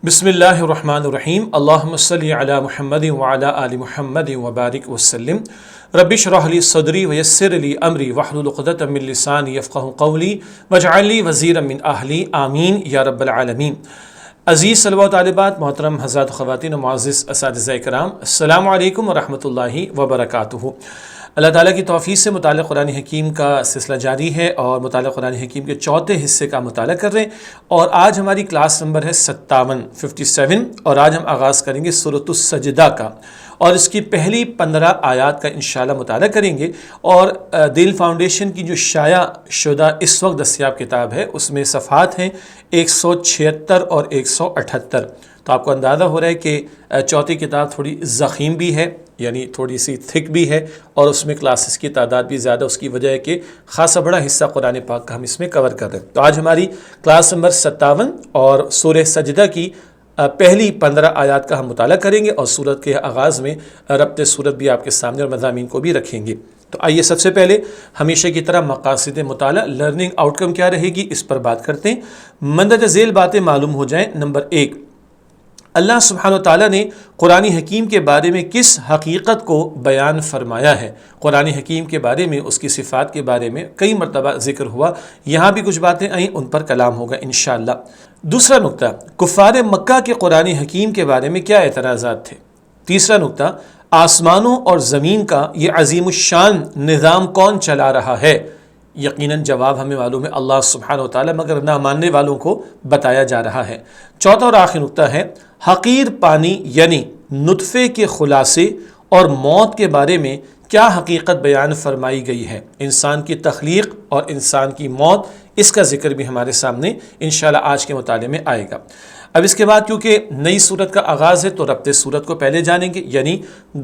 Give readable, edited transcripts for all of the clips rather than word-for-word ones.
بسم اللہ الرحمن الرحیم اللہم صلی علی محمد وعلی آل محمد وبارک وسلم رب اشرح لی صدری ویسر لی امری واحلل عقدۃ من لسانی یفقہوا قولی واجعل لی وزیرا من اہلی آمین یا رب العالمین۔ عزیز طلباء و طالبات، محترم حضرات و خواتین و معزز اساتذہ کرام، السلام علیکم ورحمۃ اللہ وبرکاتہ۔ اللہ تعالیٰ کی توفیق سے مطالعہ قرآن حکیم کا سلسلہ جاری ہے اور مطالعہ قرآن حکیم کے چوتھے حصے کا مطالعہ کر رہے ہیں، اور آج ہماری کلاس نمبر ہے 57 اور آج ہم آغاز کریں گے سورۃ السجدہ کا، اور اس کی پہلی 15 آیات کا انشاءاللہ مطالعہ کریں گے۔ اور دل فاؤنڈیشن کی جو شائع شدہ اس وقت دستیاب کتاب ہے اس میں صفحات ہیں 176 اور 178، تو آپ کو اندازہ ہو رہا ہے کہ چوتھی کتاب تھوڑی ضخیم بھی ہے، یعنی تھوڑی سی تھک بھی ہے، اور اس میں کلاسز کی تعداد بھی زیادہ، اس کی وجہ ہے کہ خاصا بڑا حصہ قرآن پاک کا ہم اس میں کور کر رہے ہیں۔ تو آج ہماری کلاس نمبر 57 اور سورہ سجدہ کی پہلی 15 آیات کا ہم مطالعہ کریں گے، اور سورت کے آغاز میں ربط سورت بھی آپ کے سامنے اور مضامین کو بھی رکھیں گے۔ تو آئیے سب سے پہلے ہمیشہ کی طرح مقاصد مطالعہ، لرننگ آؤٹ کم کیا رہے گی، اس پر بات کرتے ہیں۔ مندرجہ ذیل باتیں معلوم ہو جائیں۔ نمبر 1، اللہ سبحانہ وتعالیٰ نے قرآن حکیم کے بارے میں کس حقیقت کو بیان فرمایا ہے۔ قرآن حکیم کے بارے میں، اس کی صفات کے بارے میں کئی مرتبہ ذکر ہوا، یہاں بھی کچھ باتیں آئیں، ان پر کلام ہوگا انشاءاللہ۔ دوسرا نقطہ، کفار مکہ کے قرآن حکیم کے بارے میں کیا اعتراضات تھے۔ تیسرا نقطہ، آسمانوں اور زمین کا یہ عظیم الشان نظام کون چلا رہا ہے۔ یقیناً جواب ہمیں معلوم ہے، اللہ سبحانہ وتعالیٰ، مگر نہ ماننے والوں کو بتایا جا رہا ہے۔ چوتھا اور آخری نقطہ ہے، حقیر پانی یعنی نطفے کے خلاصے اور موت کے بارے میں کیا حقیقت بیان فرمائی گئی ہے۔ انسان کی تخلیق اور انسان کی موت، اس کا ذکر بھی ہمارے سامنے انشاءاللہ آج کے مطالعے میں آئے گا۔ اب اس کے بعد کیونکہ نئی صورت کا آغاز ہے تو ربط صورت کو پہلے جانیں گے، یعنی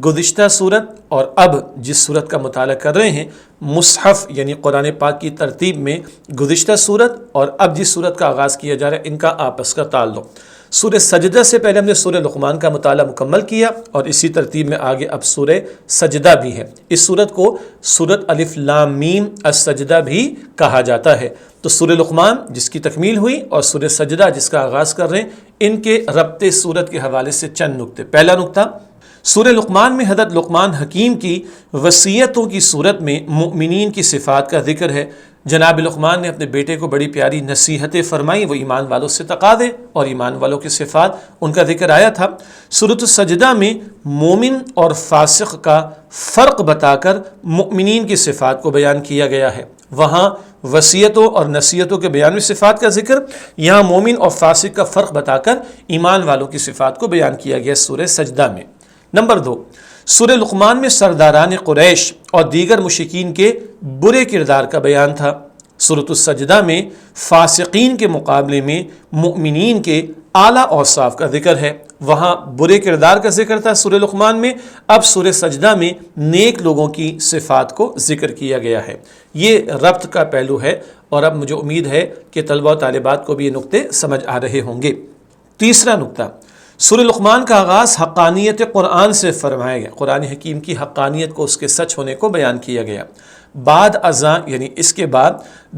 گزشتہ صورت اور اب جس صورت کا مطالعہ کر رہے ہیں، مصحف یعنی قرآن پاک کی ترتیب میں گزشتہ صورت اور اب جس صورت کا آغاز کیا جا رہا ہے، ان کا آپس کا تعلق۔ سورہ سجدہ سے پہلے ہم نے سورہ لقمان کا مطالعہ مکمل کیا، اور اسی ترتیب میں آگے اب سورہ سجدہ بھی ہے۔ اس سورت کو سورت الف لام میم السجدہ بھی کہا جاتا ہے۔ تو سورہ لقمان جس کی تکمیل ہوئی اور سورہ سجدہ جس کا آغاز کر رہے ہیں، ان کے ربط سورت کے حوالے سے چند نقطے۔ پہلا نقطہ، سورہ لقمان میں حضرت لقمان حکیم کی وصیتوں کی صورت میں مؤمنین کی صفات کا ذکر ہے۔ جناب لقمان نے اپنے بیٹے کو بڑی پیاری نصیحتیں فرمائی، وہ ایمان والوں سے تقاضے اور ایمان والوں کی صفات، ان کا ذکر آیا تھا۔ سورۃ السجدہ میں مومن اور فاسق کا فرق بتا کر مؤمنین کی صفات کو بیان کیا گیا ہے۔ وہاں وصیتوں اور نصیحتوں کے بیان میں صفات کا ذکر، یہاں مومن اور فاسق کا فرق بتا کر ایمان والوں کی صفات کو بیان کیا گیا سورہ سجدہ میں۔ نمبر 2، سورہ لقمان میں سرداران قریش اور دیگر مشرکین کے برے کردار کا بیان تھا۔ سورۃ السجدہ میں فاسقین کے مقابلے میں مؤمنین کے اعلیٰ اوصاف کا ذکر ہے۔ وہاں برے کردار کا ذکر تھا سورہ لقمان میں، اب سورہ سجدہ میں نیک لوگوں کی صفات کو ذکر کیا گیا ہے۔ یہ ربط کا پہلو ہے، اور اب مجھے امید ہے کہ طلبہ و طالبات کو بھی یہ نقطے سمجھ آ رہے ہوں گے۔ تیسرا نقطہ، سورہ لقمان کا آغاز حقانیت قرآن سے فرمایا گیا، قرآن حکیم کی حقانیت کو، اس کے سچ ہونے کو بیان کیا گیا۔ بعد ازاں یعنی اس کے بعد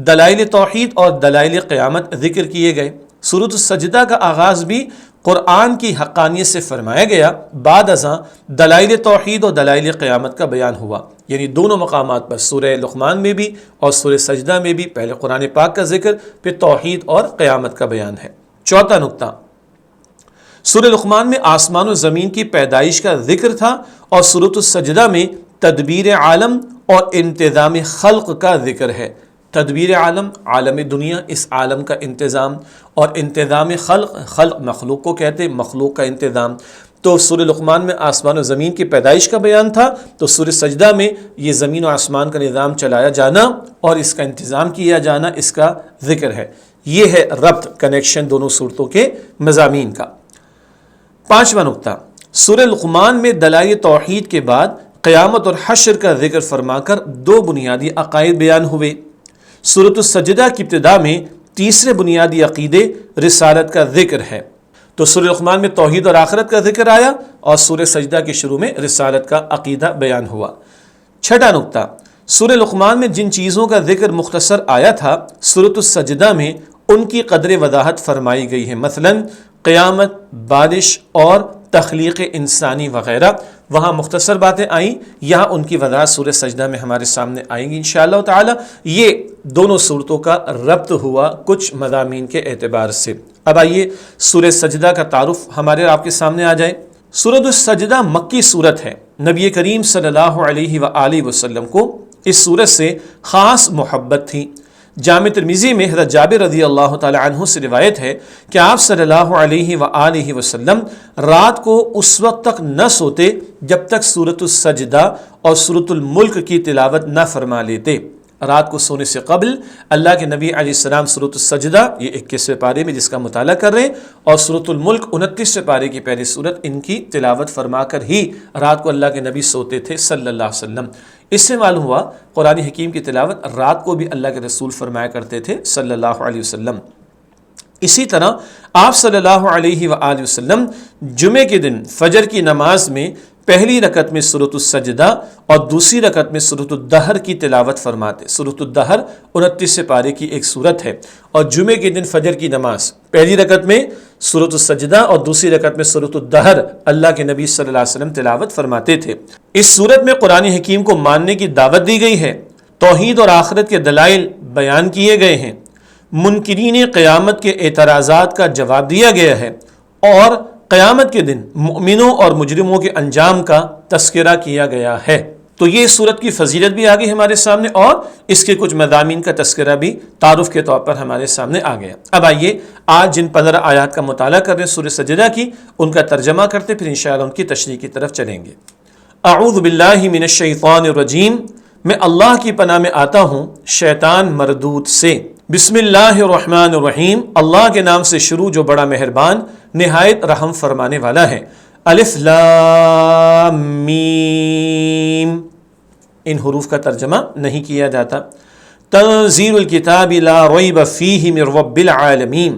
دلائل توحید اور دلائل قیامت ذکر کیے گئے۔ سورۃ السجدہ کا آغاز بھی قرآن کی حقانیت سے فرمایا گیا، بعد ازاں دلائل توحید اور دلائل قیامت کا بیان ہوا، یعنی دونوں مقامات پر سورہ لقمان میں بھی اور سورہ سجدہ میں بھی پہلے قرآن پاک کا ذکر، پھر توحید اور قیامت کا بیان ہے۔ چوتھا نقطہ، سورہ لقمان میں آسمان و زمین کی پیدائش کا ذکر تھا، اور سورۃ السجدہ میں تدبیر عالم اور انتظام خلق کا ذکر ہے۔ تدبیر عالم، عالم دنیا، اس عالم کا انتظام، اور انتظام خلق، خلق مخلوق کو کہتے ہیں، مخلوق کا انتظام۔ تو سورہ لقمان میں آسمان و زمین کی پیدائش کا بیان تھا، تو سورہ سجدہ میں یہ زمین و آسمان کا نظام چلایا جانا اور اس کا انتظام کیا جانا، اس کا ذکر ہے۔ یہ ہے ربط، کنیکشن دونوں صورتوں کے مضامین کا۔ پانچواں نقطہ، سورہ لقمان میں دلائل توحید کے بعد قیامت اور حشر کا ذکر فرما کر دو بنیادی عقائد بیان ہوئے۔ سورۃ السجدہ کی ابتدا میں تیسرے بنیادی عقیدے رسالت کا ذکر ہے، تو سورہ لقمان میں توحید اور آخرت کا ذکر آیا، اور سورہ سجدہ کے شروع میں رسالت کا عقیدہ بیان ہوا۔ چھٹا نقطہ، سورہ لقمان میں جن چیزوں کا ذکر مختصر آیا تھا، سورۃ السجدہ میں ان کی قدر وضاحت فرمائی گئی ہے۔ مثلا قیامت، بارش اور تخلیق انسانی وغیرہ، وہاں مختصر باتیں آئیں، یہاں ان کی وضاحت سورہ سجدہ میں ہمارے سامنے آئیں گی انشاءاللہ تعالی۔ یہ دونوں صورتوں کا ربط ہوا کچھ مضامین کے اعتبار سے۔ اب آئیے سورہ سجدہ کا تعارف ہمارے آپ کے سامنے آ جائے۔ سورۃ السجدہ مکی صورت ہے۔ نبی کریم صلی اللہ علیہ وآلہ وسلم کو اس صورت سے خاص محبت تھی۔ جامع ترمذی میں حضرت جابر رضی اللہ تعالی عنہ سے روایت ہے کہ آپ صلی اللہ علیہ وآلہ وسلم رات کو اس وقت تک نہ سوتے جب تک سورۃ السجدہ اور سورۃ الملک کی تلاوت نہ فرما لیتے۔ رات کو سونے سے قبل اللہ کے نبی علیہ السلام سورۃ السجدہ یہ 21ویں پارے میں جس کا مطالعہ کر رہے ہیں، اور سورۃ الملک 29ویں پارے کی پہلی سورت، ان کی تلاوت فرما کر ہی رات کو اللہ کے نبی سوتے تھے صلی اللہ علیہ وسلم۔ اس سے معلوم ہوا قرآن حکیم کی تلاوت رات کو بھی اللہ کے رسول فرمایا کرتے تھے صلی اللہ علیہ وسلم۔ اسی طرح آپ صلی اللہ علیہ وآلہ وسلم جمعے کے دن فجر کی نماز میں پہلی رکعت میں سورۃ السجدہ اور دوسری رکعت میں سورۃ الدہر کی تلاوت فرماتے۔ سورۃ الدہر 29ویں پارے کی ایک سورت ہے، اور جمعے کے دن فجر کی نماز پہلی رکعت میں سورۃ السجدہ اور دوسری رکعت میں سورۃ الدہر اللہ کے نبی صلی اللہ علیہ وسلم تلاوت فرماتے تھے۔ اس سورت میں قرآن حکیم کو ماننے کی دعوت دی گئی ہے، توحید اور آخرت کے دلائل بیان کیے گئے ہیں، منکرین قیامت کے اعتراضات کا جواب دیا گیا ہے، اور قیامت کے دن مؤمنوں اور مجرموں کے انجام کا تذکرہ کیا گیا ہے۔ تو یہ سورت کی فضیلت بھی آگئی ہمارے سامنے، اور اس کے کچھ مضامین کا تذکرہ بھی تعارف کے طور پر ہمارے سامنے آ گیا۔ اب آئیے آج جن 15 آیات کا مطالعہ کر رہے ہیں سورہ سجدہ کی، ان کا ترجمہ کرتے پھر انشاءاللہ ان کی تشریح کی طرف چلیں گے۔ اعوذ باللہ من الشیطان الرجیم، میں اللہ کی پناہ میں آتا ہوں شیطان مردود سے۔ بسم اللہ الرحمن الرحیم، اللہ کے نام سے شروع جو بڑا مہربان نہایت رحم فرمانے والا ہے۔ الف لام میم، ان حروف کا ترجمہ نہیں کیا جاتا۔ تنزیل الکتاب لا ریب فیہ من رب العالمین،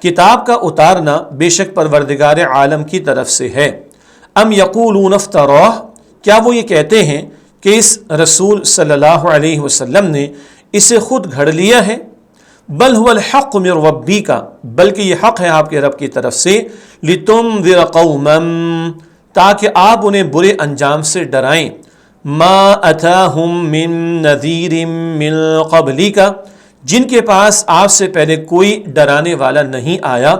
کتاب کا اتارنا بے شک پروردگار عالم کی طرف سے ہے۔ ام یقولون افتراہ، کیا وہ یہ کہتے ہیں کہ اس رسول صلی اللہ علیہ وسلم نے اسے خود گھڑ لیا ہے؟ بل هو الحق من ربک، بلکہ یہ حق ہے آپ کے رب کی طرف سے، لتنذر قوما، تاکہ آپ انہیں برے انجام سے ڈرائیں، ما اتاہم من نذیر من قبلک، جن کے پاس آپ سے پہلے کوئی ڈرانے والا نہیں آیا،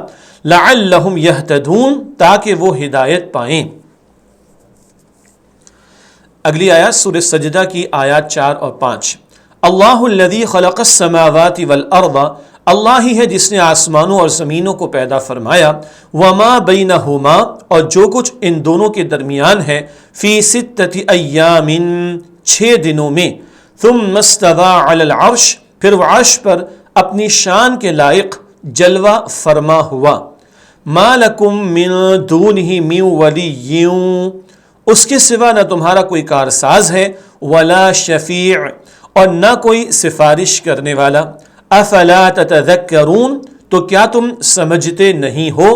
لعلہم یہتدون، تاکہ وہ ہدایت پائیں۔ اگلی آیات سورہ سجدہ کی آیات 4 اور 5۔ اللہ الذی خلق السماوات والارض، اللہ ہی ہے جس نے آسمانوں اور زمینوں کو پیدا فرمایا، وما بینہما، اور جو کچھ ان دونوں کے درمیان ہے، فی 6 ایام، 6 دنوں میں، ثم استوى علی العرش، پھر وہ عرش پر اپنی شان کے لائق جلوہ فرما ہوا۔ ما لکم من دونہ من ولی، اس کے سوا نہ تمہارا کوئی کارساز ہے، ولا شفیع، اور نہ کوئی سفارش کرنے والا۔ افلا تتذکرون، تو کیا تم سمجھتے نہیں ہو؟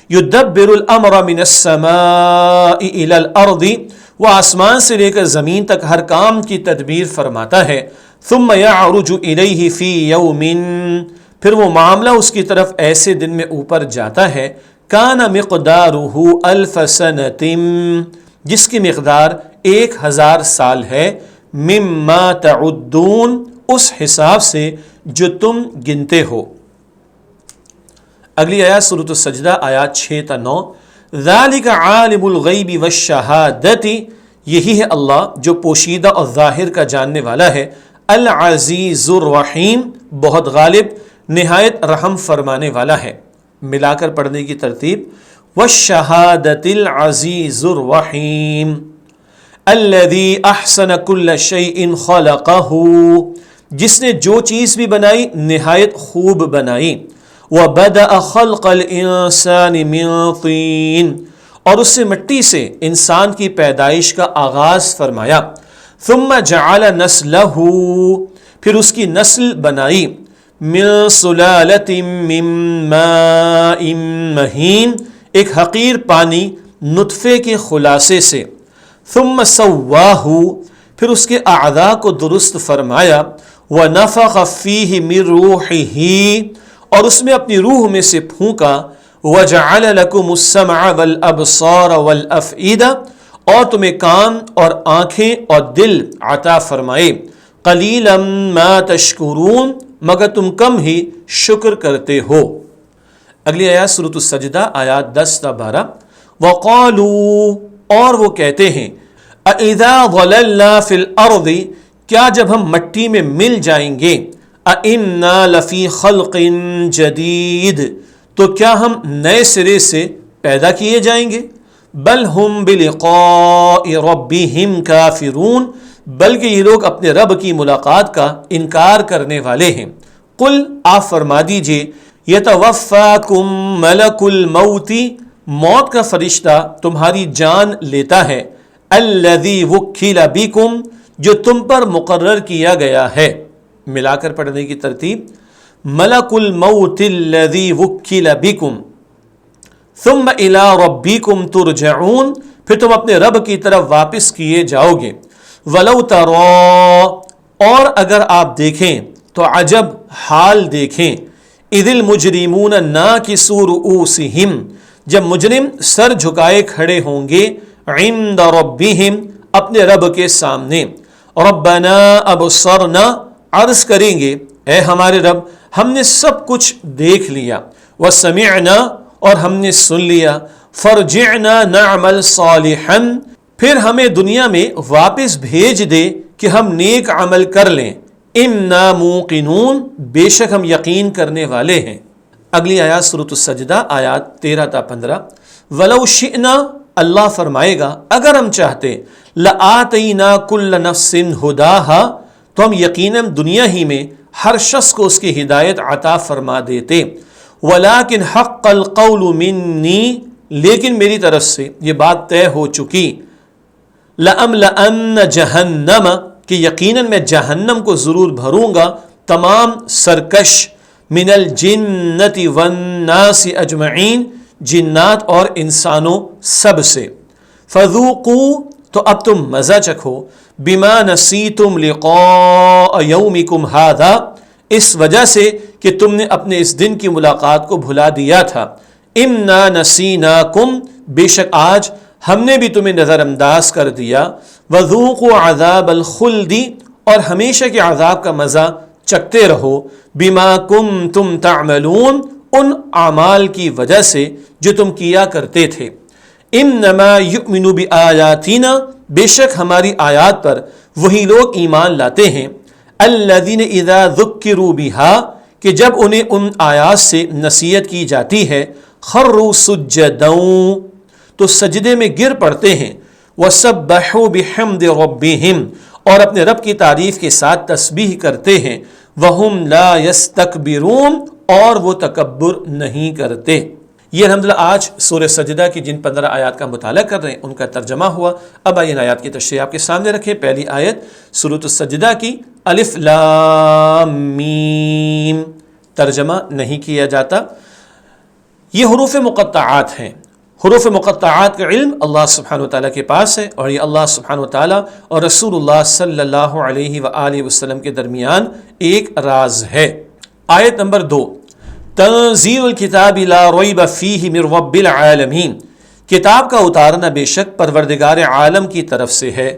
یدبر الامر من السماء الى الارض، وہ آسمان سے لے کر زمین تک ہر کام کی تدبیر فرماتا ہے۔ ثم یعرج الیہ فی یوم، پھر وہ معاملہ اس کی طرف ایسے دن میں اوپر جاتا ہے، کان مقدارہ الف سنۃ، جس کی مقدار 1000 سال ہے، مما تعدون، اس حساب سے جو تم گنتے ہو۔ اگلی آیات سورۃ السجدہ آیات 6 تا 9۔ ذالک عالم الغیب والشہادۃ، یہی ہے اللہ جو پوشیدہ اور ظاہر کا جاننے والا ہے، العزیز الرحیم، بہت غالب نہایت رحم فرمانے والا ہے۔ ملا کر پڑھنے کی ترتیب، والشہادۃ العزیز الرحیم، الذی احسن کل شیء خلقہ، جس نے جو چیز بھی بنائی نہایت خوب بنائی، وبدأ خلق الانسان من طین، اور اس سے مٹی سے انسان کی پیدائش کا آغاز فرمایا، ثم جعل نسلہ، پھر اس کی نسل بنائی، من سلالۃ من ماء مہین، ایک حقیر پانی نطفے کے خلاصے سے، ثم سواہ، پھر اس کے اعضاء کو درست فرمایا، ونفخ فیہ من روحہ، اور اس میں اپنی روح میں سے پھونکا، وَجَعَلَ لَكُمُ السَّمْعَ وَالْأَبْصَارَ وَالْأَفْئِدَةَ اور تمہیں کان اور آنکھیں اور دل عطا فرمائے. قَلِيلًا مَا تَشْكُرُونَ مگر تم کم ہی شکر کرتے ہو. اگلی آیات سورۃ السجدہ آیات 10 تا 12. وَقَالُوا اور وہ کہتے ہیں اَإِذَا ضَلَلْنَا فِي الْأَرْضِ کیا جب ہم مٹی میں مل جائیں گے اَإِنَّا لَفِي خَلْقٍ جَدِيدٍ تو کیا ہم نئے سرے سے پیدا کیے جائیں گے. بل ہم بلقاء ربہم کافرون بلکہ یہ لوگ اپنے رب کی ملاقات کا انکار کرنے والے ہیں. قل آپ فرما دیجئے یتوفاکم ملک الموت موت کا فرشتہ تمہاری جان لیتا ہے. الذی وکل بکم جو تم پر مقرر کیا گیا ہے. ملا کر پڑھنے کی ترتیب ملک الموت الذی وکل بکم ثم الی ربکم ترجعون پھر تم اپنے رب کی طرف واپس کیے جاؤ گے. ولو تری اور اگر آپ دیکھیں تو عجب حال دیکھیں اذ المجرمون ناکسوا رؤوسہم جب مجرم سر جھکائے کھڑے ہوں گے عند ربہم اپنے رب کے سامنے. ربنا ابصرنا عرض کریں گے اے ہمارے رب ہم نے سب کچھ دیکھ لیا. وسمعنا اور ہم نے سن لیا. فرجعنا نعمل صالحا پھر ہمیں دنیا میں واپس بھیج دے کہ ہم نیک عمل کر لیں. انا موقنون بے شک ہم یقین کرنے والے ہیں. اگلی آیات سورۃ السجدہ آیات 13 تا 15. ولو شئنا اللہ فرمائے گا اگر ہم چاہتے لآتینا کل نفس ہداہا تو ہم یقیناً دنیا ہی میں ہر شخص کو اس کی ہدایت عطا فرما دیتے. ولیکن حق القول منی لیکن میری طرف سے یہ بات طے ہو چکی. لأملأن جہنم کہ یقیناً میں جہنم کو ضرور بھروں گا تمام سرکش من الجنت والناس اجمعین جنات اور انسانوں سب سے. فذوقوا تو اب تم مزہ چکھو بما نسیتم لقاء یومکم ھذا اس وجہ سے کہ تم نے اپنے اس دن کی ملاقات کو بھلا دیا تھا. انا نسیناکم بے شک آج ہم نے بھی تمہیں نظر انداز کر دیا. وذوقوا عذاب الخلد اور ہمیشہ کے عذاب کا مزہ چکتے رہو. بما کنتم تعملون ان اعمال کی وجہ سے جو تم کیا کرتے تھے. انما یؤمن بآیاتنا بے شک ہماری آیات پر وہی لوگ ایمان لاتے ہیں. الذین اذا ذکروا بها کہ جب انہیں ان آیات سے نصیحت کی جاتی ہے خروا سجدا تو سجدے میں گر پڑتے ہیں. وسبحوا بحمد ربہم اور اپنے رب کی تعریف کے ساتھ تسبیح کرتے ہیں. وہم لا یستکبرون اور وہ تکبر نہیں کرتے. یہ الحمدللہ آج سورہ سجدہ کی جن 15 آیات کا مطالعہ کر رہے ہیں ان کا ترجمہ ہوا. اب آئیے ان آیات کی تشریح آپ کے سامنے رکھیں. پہلی آیت سورۃ السجدہ کی الف لام میم ترجمہ نہیں کیا جاتا. یہ حروف مقطعات ہیں. حروف مقطعات کا علم اللہ سبحانہ وتعالیٰ کے پاس ہے اور یہ اللہ سبحانہ وتعالیٰ اور رسول اللہ صلی اللہ علیہ وآلہ وسلم کے درمیان ایک راز ہے. آیت نمبر 2 تنزیل الکتاب لا ریب فیہ من رب العالمین کتاب کا اتارنا بے شک پروردگار عالم کی طرف سے ہے.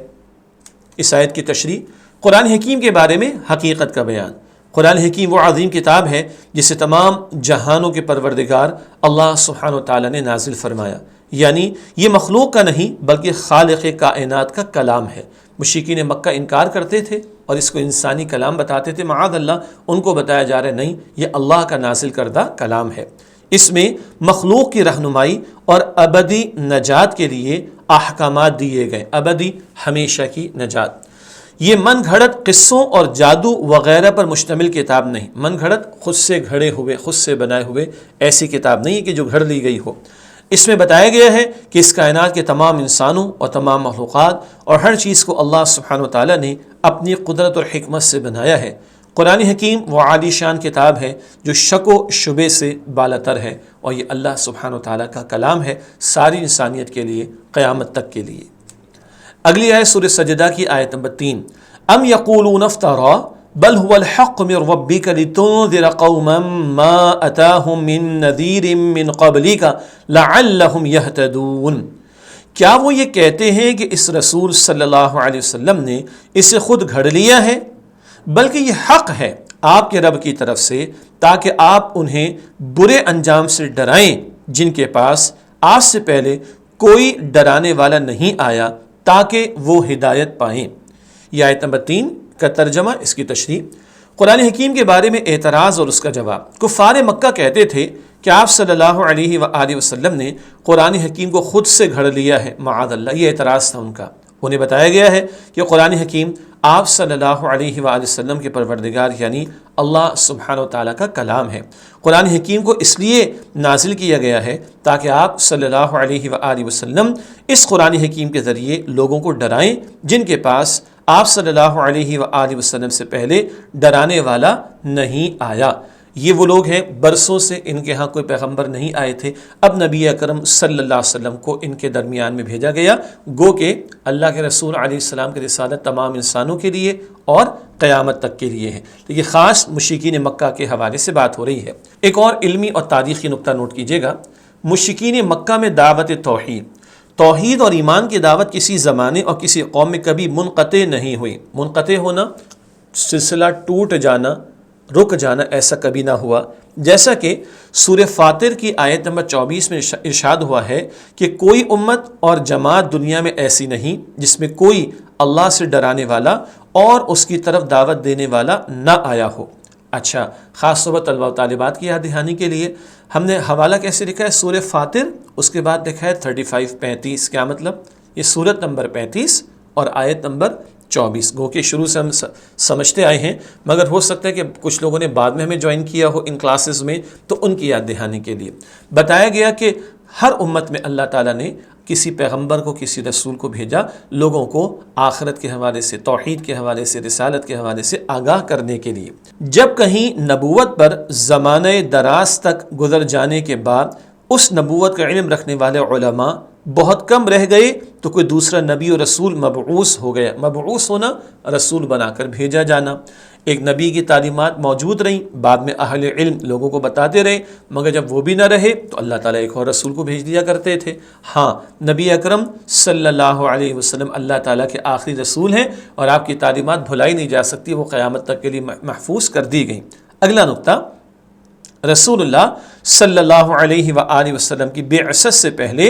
اس آیت کی تشریح قرآن حکیم کے بارے میں حقیقت کا بیان. قرآن حکیم وہ عظیم کتاب ہے جسے تمام جہانوں کے پروردگار اللہ سبحانہ وتعالیٰ نے نازل فرمایا. یعنی یہ مخلوق کا نہیں بلکہ خالق کائنات کا کلام ہے. مشرکین مکہ انکار کرتے تھے اور اس کو انسانی کلام بتاتے تھے. معاذ اللہ ان کو بتایا جا رہا ہے نہیں یہ اللہ کا نازل کردہ کلام ہے. اس میں مخلوق کی رہنمائی اور ابدی نجات کے لیے احکامات دیے گئے. ابدی ہمیشہ کی نجات. یہ من گھڑت قصوں اور جادو وغیرہ پر مشتمل کتاب نہیں. من گھڑت خود سے گھڑے ہوئے خود سے بنائے ہوئے ایسی کتاب نہیں کہ جو گھڑ لی گئی ہو. اس میں بتایا گیا ہے کہ اس کائنات کے تمام انسانوں اور تمام مخلوقات اور ہر چیز کو اللہ سبحانہ وتعالیٰ نے اپنی قدرت اور حکمت سے بنایا ہے. قرآن حکیم وہ عالی شان کتاب ہے جو شک و شبے سے بالاتر ہے اور یہ اللہ سبحانہ وتعالیٰ کا کلام ہے ساری انسانیت کے لیے قیامت تک کے لیے. اگلی آیت سورہ سجدہ کی آیت نمبر 3 ام یقولون افترا بل هو الحق من ربك لتنذر قوما ما اتاهم من نذير من قبلك لعلهم يهتدون۔ کیا وہ یہ کہتے ہیں کہ اس رسول صلی اللہ علیہ وسلم نے اسے خود گھڑ لیا ہے؟ بلکہ یہ حق ہے آپ کے رب کی طرف سے، تاکہ آپ انہیں برے انجام سے ڈرائیں جن کے پاس آج سے پہلے کوئی ڈرانے والا نہیں آیا، تاکہ وہ ہدایت پائیں۔ یہ آیت نمبر 3 کا ترجمہ، اس کی تشریح۔ قرآن حکیم کے بارے میں اعتراض اور اس کا جواب۔ کفار مکہ کہتے تھے کہ آپ صلی اللہ علیہ وآلہ وسلم نے قرآن حکیم کو خود سے گھڑ لیا ہے، معاذ اللہ، یہ اعتراض تھا ان کا۔ انہیں بتایا گیا ہے کہ قرآن حکیم آپ صلی اللہ علیہ وآلہ وسلم کے پروردگار یعنی اللہ سبحانہ و تعالیٰ کا کلام ہے۔ قرآن حکیم کو اس لیے نازل کیا گیا ہے تاکہ آپ صلی اللہ علیہ وآلہ وسلم اس قرآن حکیم کے ذریعے لوگوں کو ڈرائیں جن کے پاس آپ صلی اللہ علیہ وآلہ وسلم سے پہلے ڈرانے والا نہیں آیا۔ یہ وہ لوگ ہیں برسوں سے ان کے ہاں کوئی پیغمبر نہیں آئے تھے، اب نبی اکرم صلی اللہ علیہ وسلم کو ان کے درمیان میں بھیجا گیا، گو کہ اللہ کے رسول علیہ السلام کی رسالت تمام انسانوں کے لیے اور قیامت تک کے لیے ہے۔ تو یہ خاص مشرکین مکہ کے حوالے سے بات ہو رہی ہے۔ ایک اور علمی اور تاریخی نقطہ نوٹ کیجیے گا، مشرکین مکہ میں دعوت توحید اور ایمان کی دعوت کسی زمانے اور کسی قوم میں کبھی منقطع نہیں ہوئی۔ منقطع ہونا، سلسلہ ٹوٹ جانا، رک جانا، ایسا کبھی نہ ہوا۔ جیسا کہ سورہ فاطر کی آیت نمبر 24 میں ارشاد ہوا ہے کہ کوئی امت اور جماعت دنیا میں ایسی نہیں جس میں کوئی اللہ سے ڈرانے والا اور اس کی طرف دعوت دینے والا نہ آیا ہو۔ اچھا، خاص طور پر طلبہ و طالبات کی یاد دہانی کے لیے ہم نے حوالہ کیسے لکھا ہے؟ سورہ فاطر، اس کے بعد لکھا ہے 35 کیا مطلب؟ یہ سورت نمبر 35 اور آیت نمبر 24، گو کہ شروع سے ہم سمجھتے آئے ہیں، مگر ہو سکتا ہے کہ کچھ لوگوں نے بعد میں ہمیں جوائن کیا ہو ان کلاسز میں، تو ان کی یاد دہانی کے لیے بتایا گیا کہ ہر امت میں اللہ تعالیٰ نے کسی پیغمبر کو، کسی رسول کو بھیجا لوگوں کو آخرت کے حوالے سے، توحید کے حوالے سے، رسالت کے حوالے سے آگاہ کرنے کے لیے۔ جب کہیں نبوت پر زمانہ دراز تک گزر جانے کے بعد اس نبوت کا علم رکھنے والے علماء بہت کم رہ گئے تو کوئی دوسرا نبی و رسول مبعوث ہو گیا۔ مبعوث ہونا، رسول بنا کر بھیجا جانا۔ ایک نبی کی تعلیمات موجود رہیں، بعد میں اہل علم لوگوں کو بتاتے رہے، مگر جب وہ بھی نہ رہے تو اللہ تعالیٰ ایک اور رسول کو بھیج دیا کرتے تھے۔ ہاں، نبی اکرم صلی اللہ علیہ وسلم اللہ تعالیٰ کے آخری رسول ہیں اور آپ کی تعلیمات بھلائی نہیں جا سکتی، وہ قیامت تک کے لیے محفوظ کر دی گئیں۔ اگلا نقطہ، رسول اللہ صلی اللہ علیہ وآلہ وسلم کی بعثت سے پہلے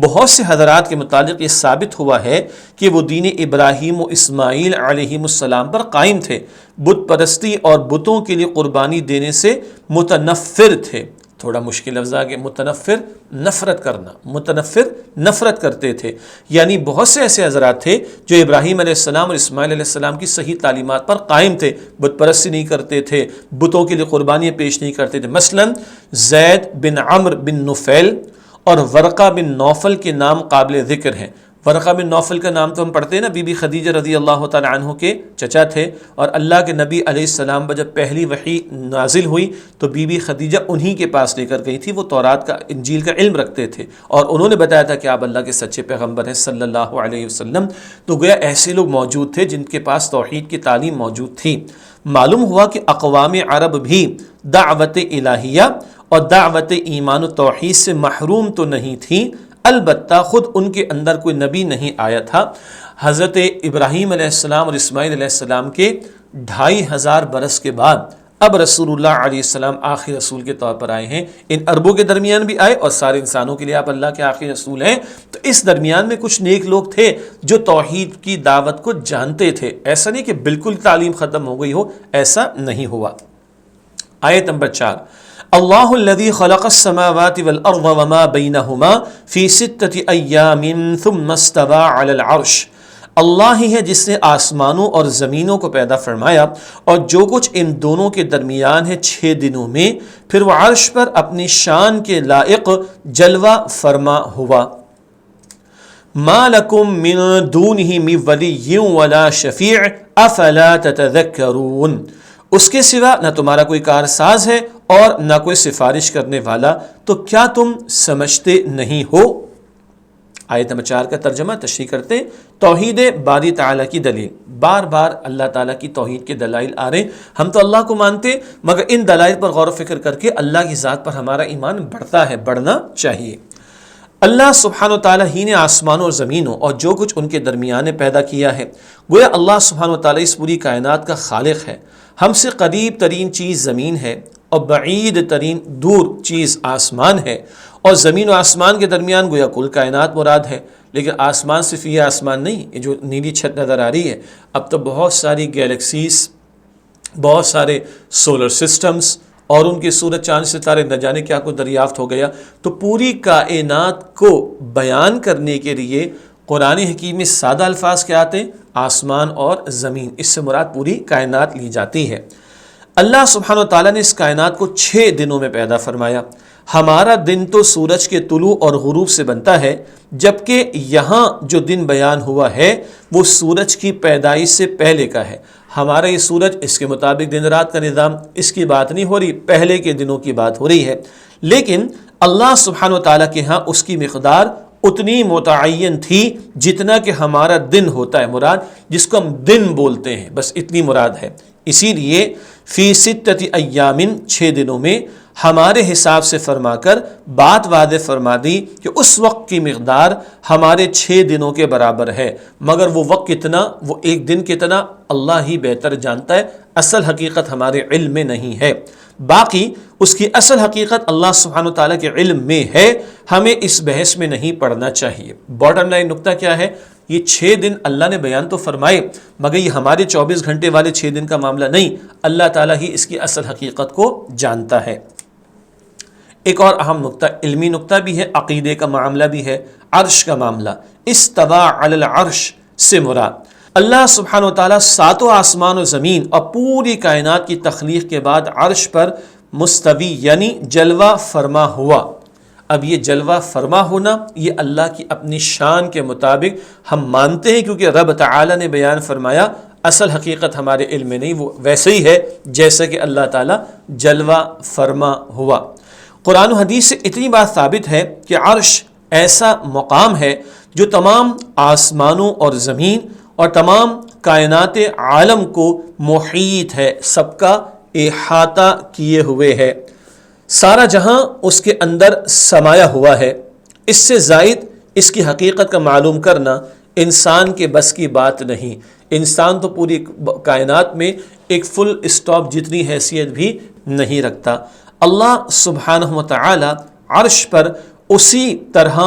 بہت سے حضرات کے متعلق یہ ثابت ہوا ہے کہ وہ دین ابراہیم و اسماعیل علیہ السلام پر قائم تھے، بت پرستی اور بتوں کے لیے قربانی دینے سے متنفر تھے۔ تھوڑا مشکل لفظ آگے، متنفر، نفرت کرنا، متنفر نفرت کرتے تھے، یعنی بہت سے ایسے حضرات تھے جو ابراہیم علیہ السلام اور اسماعیل علیہ السلام کی صحیح تعلیمات پر قائم تھے، بت پرستی نہیں کرتے تھے، بتوں کے لیے قربانیاں پیش نہیں کرتے تھے۔ مثلا زید بن عمرو بن نفیل اور ورقہ بن نوفل کے نام قابل ذکر ہیں۔ ورقہ بن نوفل کا نام تو ہم پڑھتے ہیں نا، بی بی خدیجہ رضی اللہ تعالی عنہ کے چچا تھے، اور اللہ کے نبی علیہ السلام پر جب پہلی وحی نازل ہوئی تو بی بی خدیجہ انہی کے پاس لے کر گئی تھی، وہ تورات کا، انجیل کا علم رکھتے تھے اور انہوں نے بتایا تھا کہ آپ اللہ کے سچے پیغمبر ہیں صلی اللہ علیہ وسلم۔ تو گویا ایسے لوگ موجود تھے جن کے پاس توحید کی تعلیم موجود تھی۔ معلوم ہوا کہ اقوام عرب بھی دعوت الہیہ اور دعوت ایمان و توحید سے محروم تو نہیں تھی، البتہ خود ان کے اندر کوئی نبی نہیں آیا تھا۔ حضرت ابراہیم علیہ السلام اور اسماعیل علیہ السلام کے 2500 برس کے بعد اب رسول اللہ علیہ السلام آخری رسول کے طور پر آئے ہیں۔ ان عربوں کے درمیان بھی آئے اور سارے انسانوں کے لیے آپ اللہ کے آخری رسول ہیں۔ تو اس درمیان میں کچھ نیک لوگ تھے جو توحید کی دعوت کو جانتے تھے، ایسا نہیں کہ بالکل تعلیم ختم ہو گئی ہو، ایسا نہیں ہوا۔ آیت نمبر 4، اللہ الذی خلق السماوات والارض وما بینہما فی 6 ایام ثم استوى علی العرش۔ اللہ ہی ہے جس نے آسمانوں اور زمینوں کو پیدا فرمایا اور جو کچھ ان دونوں کے درمیان ہے 6 دنوں میں، پھر وہ عرش پر اپنی شان کے لائق جلوہ فرما ہوا۔ ما لکم من دونہ من ولی ولا شفیع افلا تتذکرون۔ اس کے سوا نہ تمہارا کوئی کارساز ہے اور نہ کوئی سفارش کرنے والا، تو کیا تم سمجھتے نہیں ہو؟ آیت نمبر 4 کا ترجمہ تشریح کرتے ہیں، توحید باری تعالیٰ کی دلیل، بار بار اللہ تعالیٰ کی توحید کے دلائل آ رہے ہیں، ہم تو اللہ کو مانتے مگر ان دلائل پر غور و فکر کر کے اللہ کی ذات پر ہمارا ایمان بڑھتا ہے، بڑھنا چاہیے۔ اللہ سبحانہ و تعالیٰ ہی نے آسمانوں اور زمینوں اور جو کچھ ان کے درمیان پیدا کیا ہے، گویا اللہ سبحانہ و تعالیٰ اس پوری کائنات کا خالق ہے۔ ہم سے قریب ترین چیز زمین ہے اور بعید ترین دور چیز آسمان ہے، اور زمین و آسمان کے درمیان گویا کل کائنات مراد ہے۔ لیکن آسمان صرف یہ آسمان نہیں، یہ جو نیلی چھت نظر آ رہی ہے، اب تو بہت ساری گیلیکسیز، بہت سارے سولر سسٹمز اور ان کے سورج چاند ستارے نہ جانے کیا کو دریافت ہو گیا۔ تو پوری کائنات کو بیان کرنے کے لیے قرآن حکیم میں سادہ الفاظ کیا آتے ہیں؟ آسمان اور زمین، اس سے مراد پوری کائنات لی جاتی ہے۔ اللہ سبحانہ و تعالیٰ نے اس کائنات کو 6 دنوں میں پیدا فرمایا۔ ہمارا دن تو سورج کے طلوع اور غروب سے بنتا ہے، جبکہ یہاں جو دن بیان ہوا ہے وہ سورج کی پیدائش سے پہلے کا ہے۔ ہمارا یہ سورج، اس کے مطابق دن رات کا نظام، اس کی بات نہیں ہو رہی، پہلے کے دنوں کی بات ہو رہی ہے۔ لیکن اللہ سبحانہ و تعالیٰ کے ہاں اس کی مقدار اتنی متعین تھی جتنا کہ ہمارا دن ہوتا ہے، مراد جس کو ہم دن بولتے ہیں، بس اتنی مراد ہے۔ اسی لیے فی ستۃ ایام، 6 دنوں میں ہمارے حساب سے فرما کر بات واضح فرما دی کہ اس وقت کی مقدار ہمارے 6 دنوں کے برابر ہے، مگر وہ وقت کتنا، وہ ایک دن کتنا، اللہ ہی بہتر جانتا ہے۔ اصل حقیقت ہمارے علم میں نہیں ہے، باقی اس کی اصل حقیقت اللہ سبحانہ وتعالیٰ کے علم میں ہے، ہمیں اس بحث میں نہیں پڑنا چاہیے۔ باٹم لائن نقطہ کیا ہے؟ یہ 6 دن اللہ نے بیان تو فرمائے، مگر یہ ہمارے 24 گھنٹے والے 6 دن کا معاملہ نہیں، اللہ تعالیٰ ہی اس کی اصل حقیقت کو جانتا ہے۔ ایک اور اہم نقطہ، علمی نقطہ بھی ہے، عقیدے کا معاملہ بھی ہے، عرش کا معاملہ۔ استویٰ علی العرش سے مراد اللہ سبحانہ وتعالیٰ 7 آسمان و زمین اور پوری کائنات کی تخلیق کے بعد عرش پر مستوی یعنی جلوہ فرما ہوا۔ اب یہ جلوہ فرما ہونا یہ اللہ کی اپنی شان کے مطابق ہم مانتے ہیں، کیونکہ رب تعالیٰ نے بیان فرمایا، اصل حقیقت ہمارے علم میں نہیں، وہ ویسے ہی ہے جیسا کہ اللہ تعالیٰ جلوہ فرما ہوا۔ قرآن و حدیث سے اتنی بات ثابت ہے کہ عرش ایسا مقام ہے جو تمام آسمانوں اور زمین اور تمام کائنات عالم کو محیط ہے، سب کا احاطہ کیے ہوئے ہے، سارا جہاں اس کے اندر سمایا ہوا ہے۔ اس سے زائد اس کی حقیقت کا معلوم کرنا انسان کے بس کی بات نہیں۔ انسان تو پوری کائنات میں ایک فل اسٹاپ جتنی حیثیت بھی نہیں رکھتا۔ اللہ سبحانہ وتعالی عرش پر اسی طرح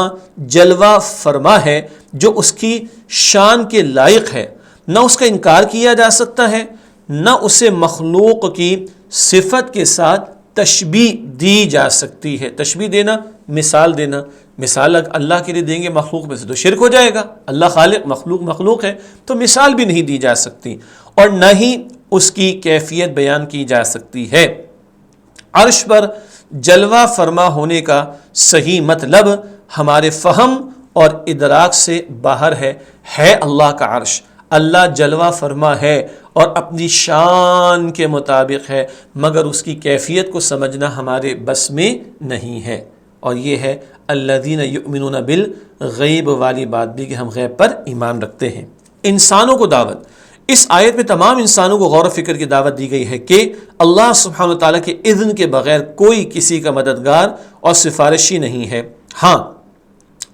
جلوہ فرما ہے جو اس کی شان کے لائق ہے، نہ اس کا انکار کیا جا سکتا ہے، نہ اسے مخلوق کی صفت کے ساتھ تشبیہ دی جا سکتی ہے۔ تشبیہ دینا، مثال دینا، مثال اللہ کے لیے دیں گے مخلوق میں سے تو شرک ہو جائے گا۔ اللہ خالق، مخلوق مخلوق ہے، تو مثال بھی نہیں دی جا سکتی، اور نہ ہی اس کی کیفیت بیان کی جا سکتی ہے۔ عرش پر جلوہ فرما ہونے کا صحیح مطلب ہمارے فہم اور ادراک سے باہر ہے اللہ کا عرش، اللہ جلوہ فرما ہے اور اپنی شان کے مطابق ہے، مگر اس کی کیفیت کو سمجھنا ہمارے بس میں نہیں ہے۔ اور یہ ہے الذین یؤمنون بالغیب والی بات بھی، کہ ہم غیب پر ایمان رکھتے ہیں۔ انسانوں کو دعوت، اس آیت میں تمام انسانوں کو غور و فکر کی دعوت دی گئی ہے کہ اللہ سبحانہ وتعالیٰ کے اذن کے بغیر کوئی کسی کا مددگار اور سفارشی نہیں ہے۔ ہاں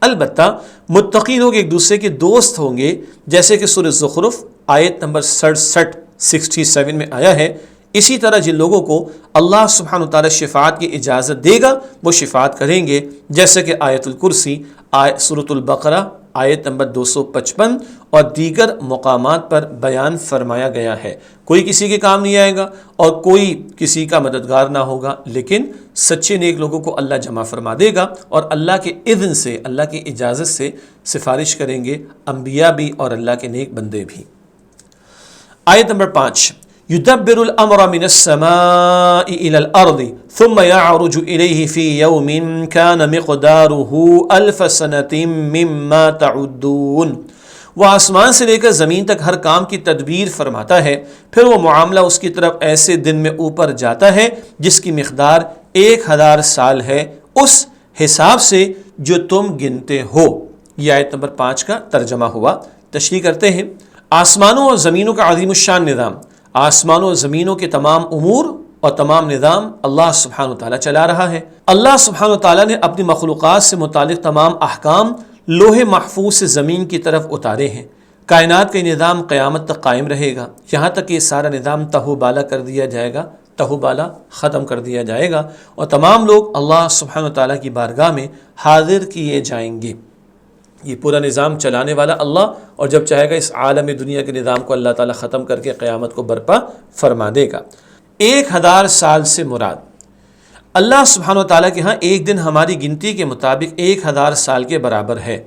البتہ متقی لوگ ایک دوسرے کے دوست ہوں گے، جیسے کہ سورہ زخرف آیت نمبر 67 میں آیا ہے۔ اسی طرح جن لوگوں کو اللہ سبحانہ وتعالیٰ شفاعت کی اجازت دے گا وہ شفاعت کریں گے، جیسے کہ آیت الکرسی، سورۃ البقرہ آیت نمبر 255 اور دیگر مقامات پر بیان فرمایا گیا ہے۔ کوئی کسی کے کام نہیں آئے گا اور کوئی کسی کا مددگار نہ ہوگا، لیکن سچے نیک لوگوں کو اللہ جمع فرما دے گا اور اللہ کے اذن سے، اللہ کی اجازت سے سفارش کریں گے انبیاء بھی اور اللہ کے نیک بندے بھی۔ آیت نمبر 5، يدبر الأمر من السماء إلى الأرض ثم يعرج إليه في يوم كان مقداره 1000 سنة مما تعدون۔ وہ آسمان سے لے کر زمین تک ہر کام کی تدبیر فرماتا ہے، پھر وہ معاملہ اس کی طرف ایسے دن میں اوپر جاتا ہے جس کی مقدار 1000 سال ہے، اس حساب سے جو تم گنتے ہو۔ یہ آیت نمبر 5 کا ترجمہ ہوا۔ تشریح کرتے ہیں۔ آسمانوں اور زمینوں کا عظیم الشان نظام، آسمانوں اور زمینوں کے تمام امور اور تمام نظام اللہ سبحانہ وتعالیٰ چلا رہا ہے۔ اللہ سبحانہ وتعالیٰ نے اپنی مخلوقات سے متعلق تمام احکام لوح محفوظ سے زمین کی طرف اتارے ہیں۔ کائنات کا یہ نظام قیامت تک قائم رہے گا، یہاں تک کہ یہ سارا نظام تہو بالا کر دیا جائے گا، تہو بالا ختم کر دیا جائے گا، اور تمام لوگ اللہ سبحانہ وتعالیٰ کی بارگاہ میں حاضر کیے جائیں گے۔ یہ پورا نظام چلانے والا اللہ، اور جب چاہے گا اس عالم دنیا کے نظام کو اللہ تعالیٰ ختم کر کے قیامت کو برپا فرما دے گا۔ 1000 سال سے مراد اللہ سبحانہ وتعالیٰ کے ہاں ایک دن ہماری گنتی کے مطابق 1000 سال کے برابر ہے۔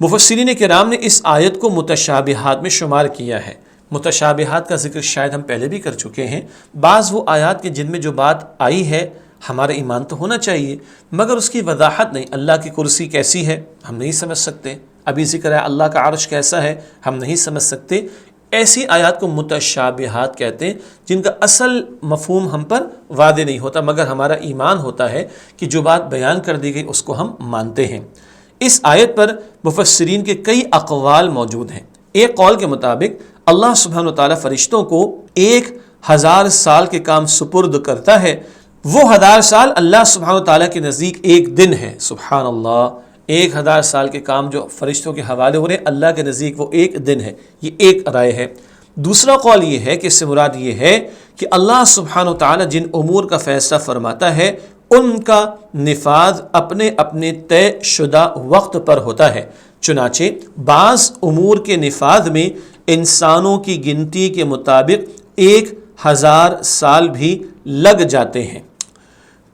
مفسرین کرام نے اس آیت کو متشابہات میں شمار کیا ہے۔ متشابہات کا ذکر شاید ہم پہلے بھی کر چکے ہیں۔ بعض وہ آیات کے جن میں جو بات آئی ہے ہمارا ایمان تو ہونا چاہیے، مگر اس کی وضاحت نہیں۔ اللہ کی کرسی کیسی ہے ہم نہیں سمجھ سکتے، ابھی ذکر ہے اللہ کا عرش کیسا ہے ہم نہیں سمجھ سکتے۔ ایسی آیات کو متشابہات کہتے ہیں جن کا اصل مفہوم ہم پر واضح نہیں ہوتا، مگر ہمارا ایمان ہوتا ہے کہ جو بات بیان کر دی گئی اس کو ہم مانتے ہیں۔ اس آیت پر مفسرین کے کئی اقوال موجود ہیں۔ ایک قول کے مطابق اللہ سبحانہ وتعالیٰ فرشتوں کو 1000 سال کے کام سپرد کرتا ہے۔ وہ 1000 سال اللہ سبحانہ وتعالیٰ کے نزدیک ایک دن ہے۔ سبحان اللہ، 1000 سال کے کام جو فرشتوں کے حوالے ہو رہے ہیں اللہ کے نزدیک وہ ایک دن ہے۔ یہ ایک رائے ہے۔ دوسرا قول یہ ہے کہ اس سے مراد یہ ہے کہ اللہ سبحانہ وتعالیٰ جن امور کا فیصلہ فرماتا ہے ان کا نفاذ اپنے اپنے طے شدہ وقت پر ہوتا ہے۔ چنانچہ بعض امور کے نفاذ میں انسانوں کی گنتی کے مطابق 1000 سال بھی لگ جاتے ہیں۔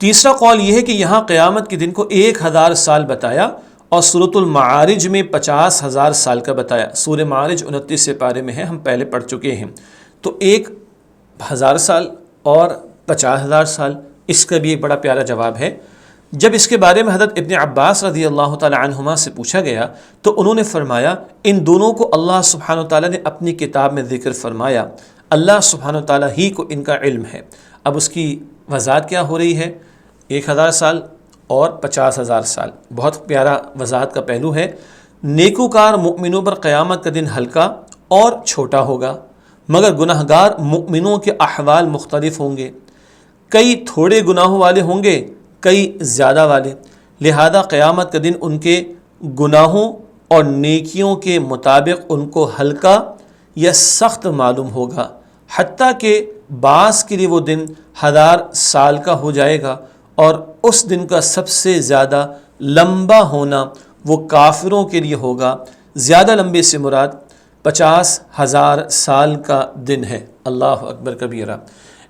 تیسرا قول یہ ہے کہ یہاں قیامت کے دن کو 1000 سال بتایا اور سورۃ المعارج میں 50,000 سال کا بتایا۔ سورہ معارج 29 پارے میں ہے، ہم پہلے پڑھ چکے ہیں۔ تو 1000 سال اور 50,000 سال، اس کا بھی ایک بڑا پیارا جواب ہے۔ جب اس کے بارے میں حضرت ابن عباس رضی اللہ تعالی عنہما سے پوچھا گیا تو انہوں نے فرمایا ان دونوں کو اللہ سبحانہ وتعالیٰ نے اپنی کتاب میں ذکر فرمایا، اللہ سبحانہ وتعالیٰ ہی کو ان کا علم ہے۔ اب اس کی وضاحت کیا ہو رہی ہے؟ 1000 سال اور 50,000 سال، بہت پیارا وضاحت کا پہلو ہے۔ نیکوکار مؤمنوں پر قیامت کا دن ہلکا اور چھوٹا ہوگا، مگر گناہ گار مؤمنوں کے احوال مختلف ہوں گے۔ کئی تھوڑے گناہوں والے ہوں گے، کئی زیادہ والے، لہذا قیامت کا دن ان کے گناہوں اور نیکیوں کے مطابق ان کو ہلکا یا سخت معلوم ہوگا، حتیٰ کہ بعض کے لیے وہ دن 1000 سال کا ہو جائے گا، اور اس دن کا سب سے زیادہ لمبا ہونا وہ کافروں کے لیے ہوگا۔ زیادہ لمبے سے مراد 50,000 سال کا دن ہے۔ اللہ اکبر کبیرہ۔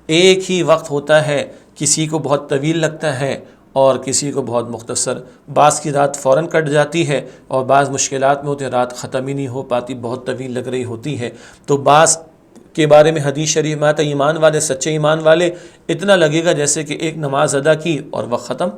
ایک ہی وقت ہوتا ہے، کسی کو بہت طویل لگتا ہے اور کسی کو بہت مختصر۔ بعض کی رات فوراً کٹ جاتی ہے اور بعض مشکلات میں ہوتے ہیں، رات ختم ہی نہیں ہو پاتی، بہت طویل لگ رہی ہوتی ہے۔ تو بعض کے بارے میں حدیث شریف میں آتا ہے ایمان والے، سچے ایمان والے اتنا لگے گا جیسے کہ ایک نماز ادا کی اور وقت ختم،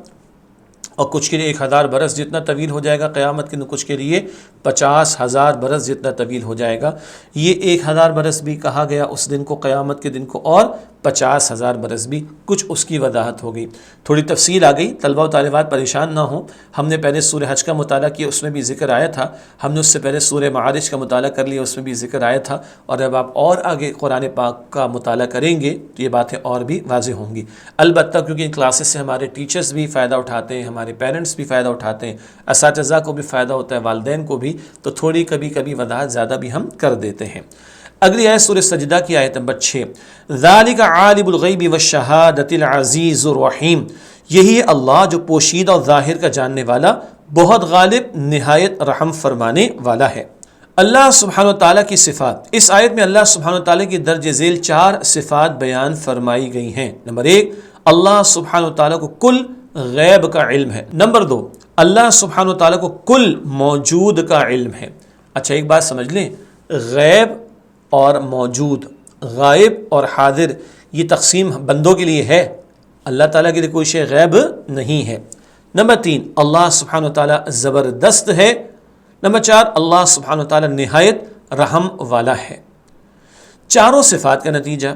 اور کچھ کے لیے 1000 برس جتنا طویل ہو جائے گا قیامت کے، کچھ کے لیے 50,000 برس جتنا طویل ہو جائے گا۔ یہ 1000 برس بھی کہا گیا اس دن کو، قیامت کے دن کو، اور 50,000 برس بھی، کچھ اس کی وضاحت ہو گئی، تھوڑی تفصیل آ گئی۔ طلبہ و طالبات پریشان نہ ہوں، ہم نے پہلے سورہ حج کا مطالعہ کیا، اس میں بھی ذکر آیا تھا، ہم نے اس سے پہلے سورہ معارج کا مطالعہ کر لیا، اس میں بھی ذکر آیا تھا، اور اب آپ اور آگے قرآن پاک کا مطالعہ کریں گے تو یہ باتیں اور بھی واضح ہوں گی۔ البتہ کیونکہ ان کلاسز سے ہمارے ٹیچرز بھی فائدہ اٹھاتے ہیں، ہمارے پیرنٹس بھی فائدہ اٹھاتے ہیں، اساتذہ کو بھی فائدہ ہوتا ہے، والدین کو بھی، تو تھوڑی کبھی کبھی وضاحت زیادہ بھی ہم کر دیتے ہیں۔ اگلی آیت سورہ سجدہ کی آیت نمبر 6، ذالک عالم الغیب والشہادۃ العزیز الرحیم، یہی اللہ جو پوشیدہ اور ظاہر کا جاننے والا، بہت غالب، نہایت رحم فرمانے والا ہے۔ اللہ سبحانہ وتعالیٰ کی صفات، اس آیت میں اللہ سبحانہ وتعالیٰ کی درج ذیل 4 صفات بیان فرمائی گئی ہیں۔ نمبر 1، اللہ سبحانہ وتعالیٰ کو کل غیب کا علم ہے۔ نمبر 2، اللہ سبحانہ وتعالیٰ کو کل موجود کا علم ہے۔ اچھا ایک بات سمجھ لیں، غیب اور موجود، غائب اور حاضر، یہ تقسیم بندوں کے لیے ہے، اللہ تعالیٰ کے لیے کوئی شے غیب نہیں ہے۔ نمبر 3، اللہ سبحانہ وتعالیٰ زبردست ہے۔ نمبر 4، اللہ سبحانہ وتعالیٰ نہایت رحم والا ہے۔ چاروں صفات کا نتیجہ،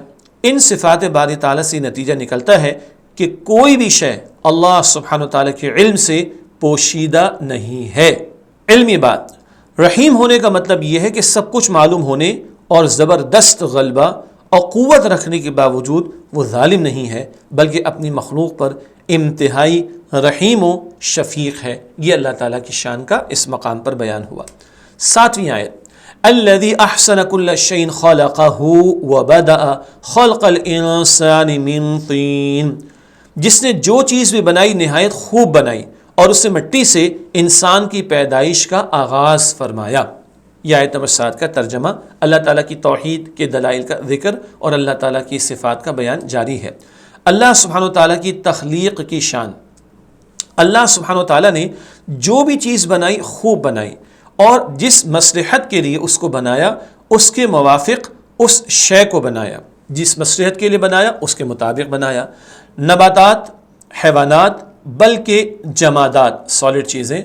ان صفات باری تعالیٰ سے نتیجہ نکلتا ہے کہ کوئی بھی شے اللہ سبحانہ وتعالیٰ کے علم سے پوشیدہ نہیں ہے۔ علمی بات، رحیم ہونے کا مطلب یہ ہے کہ سب کچھ معلوم ہونے اور زبردست غلبہ اور قوت رکھنے کے باوجود وہ ظالم نہیں ہے، بلکہ اپنی مخلوق پر انتہائی رحیم و شفیق ہے۔ یہ اللہ تعالیٰ کی شان کا اس مقام پر بیان ہوا۔ 7ویں آیت، الذی احسن کل شیء خلقہ وبدأ خلق الانسان من طین، جس نے جو چیز بھی بنائی نہایت خوب بنائی اور اس سے مٹی سے انسان کی پیدائش کا آغاز فرمایا۔ یہ آیت نمبر 7 کا ترجمہ، اللہ تعالیٰ کی توحید کے دلائل کا ذکر اور اللہ تعالیٰ کی صفات کا بیان جاری ہے۔ اللہ سبحانہ و تعالیٰ کی تخلیق کی شان، اللہ سبحانہ و تعالیٰ نے جو بھی چیز بنائی خوب بنائی، اور جس مصلحت کے لیے اس کو بنایا اس کے موافق اس شے کو بنایا، جس مصلحت کے لیے بنایا اس کے مطابق بنایا۔ نباتات، حیوانات، بلکہ جمادات سالڈ چیزیں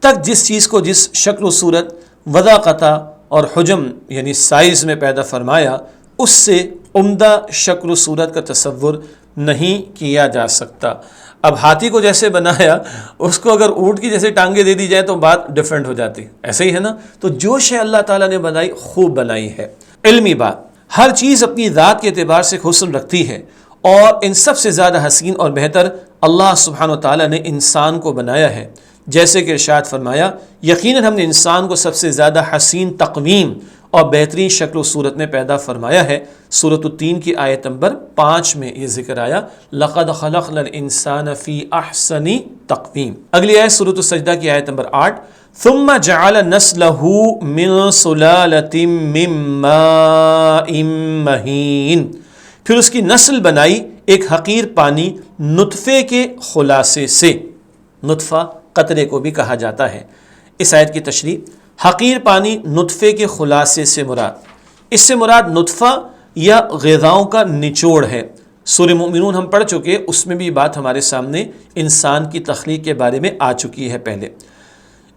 تک جس چیز کو جس شکل و صورت، وضاقتہ اور حجم یعنی سائز میں پیدا فرمایا، اس سے عمدہ شکل و صورت کا تصور نہیں کیا جا سکتا۔ اب ہاتھی کو جیسے بنایا، اس کو اگر اونٹ کی جیسے ٹانگیں دے دی جائے تو بات ڈیفرنٹ ہو جاتی، ایسے ہی ہے نا۔ تو جو شے اللہ تعالیٰ نے بنائی خوب بنائی ہے۔ علمی بات، ہر چیز اپنی ذات کے اعتبار سے حسن رکھتی ہے، اور ان سب سے زیادہ حسین اور بہتر اللہ سبحانہ و تعالیٰ نے انسان کو بنایا ہے، جیسے کہ ارشاد فرمایا، یقیناً ہم نے انسان کو سب سے زیادہ حسین تقویم اور بہترین شکل و صورت میں پیدا فرمایا ہے۔ سورۃ التین کی آیت نمبر 5 میں یہ ذکر آیا، لَقَدْ خَلَقْنَا الْإِنسَانَ فِي أَحْسَنِ تَقْوِيمٍ۔ اگلی آیت سورۃ السجدہ کی آیت نمبر 8، ثُمَّ جَعَلَ نَسْلَهُ مِن سُلَالَةٍ مِّن مَّاءٍ مَّهِينٍ، پھر اس کی نسل بنائی ایک حقیر پانی نطفے کے خلاصے سے۔ نطفہ قطرے کو بھی کہا جاتا ہے۔ اس آیت کی تشریح، حقیر پانی نطفے کے خلاصے سے مراد، اس سے مراد نطفہ یا غذاؤں کا نچوڑ ہے۔ سورہ مومنون ہم پڑھ چکے، اس میں بھی بات ہمارے سامنے انسان کی تخلیق کے بارے میں آ چکی ہے پہلے۔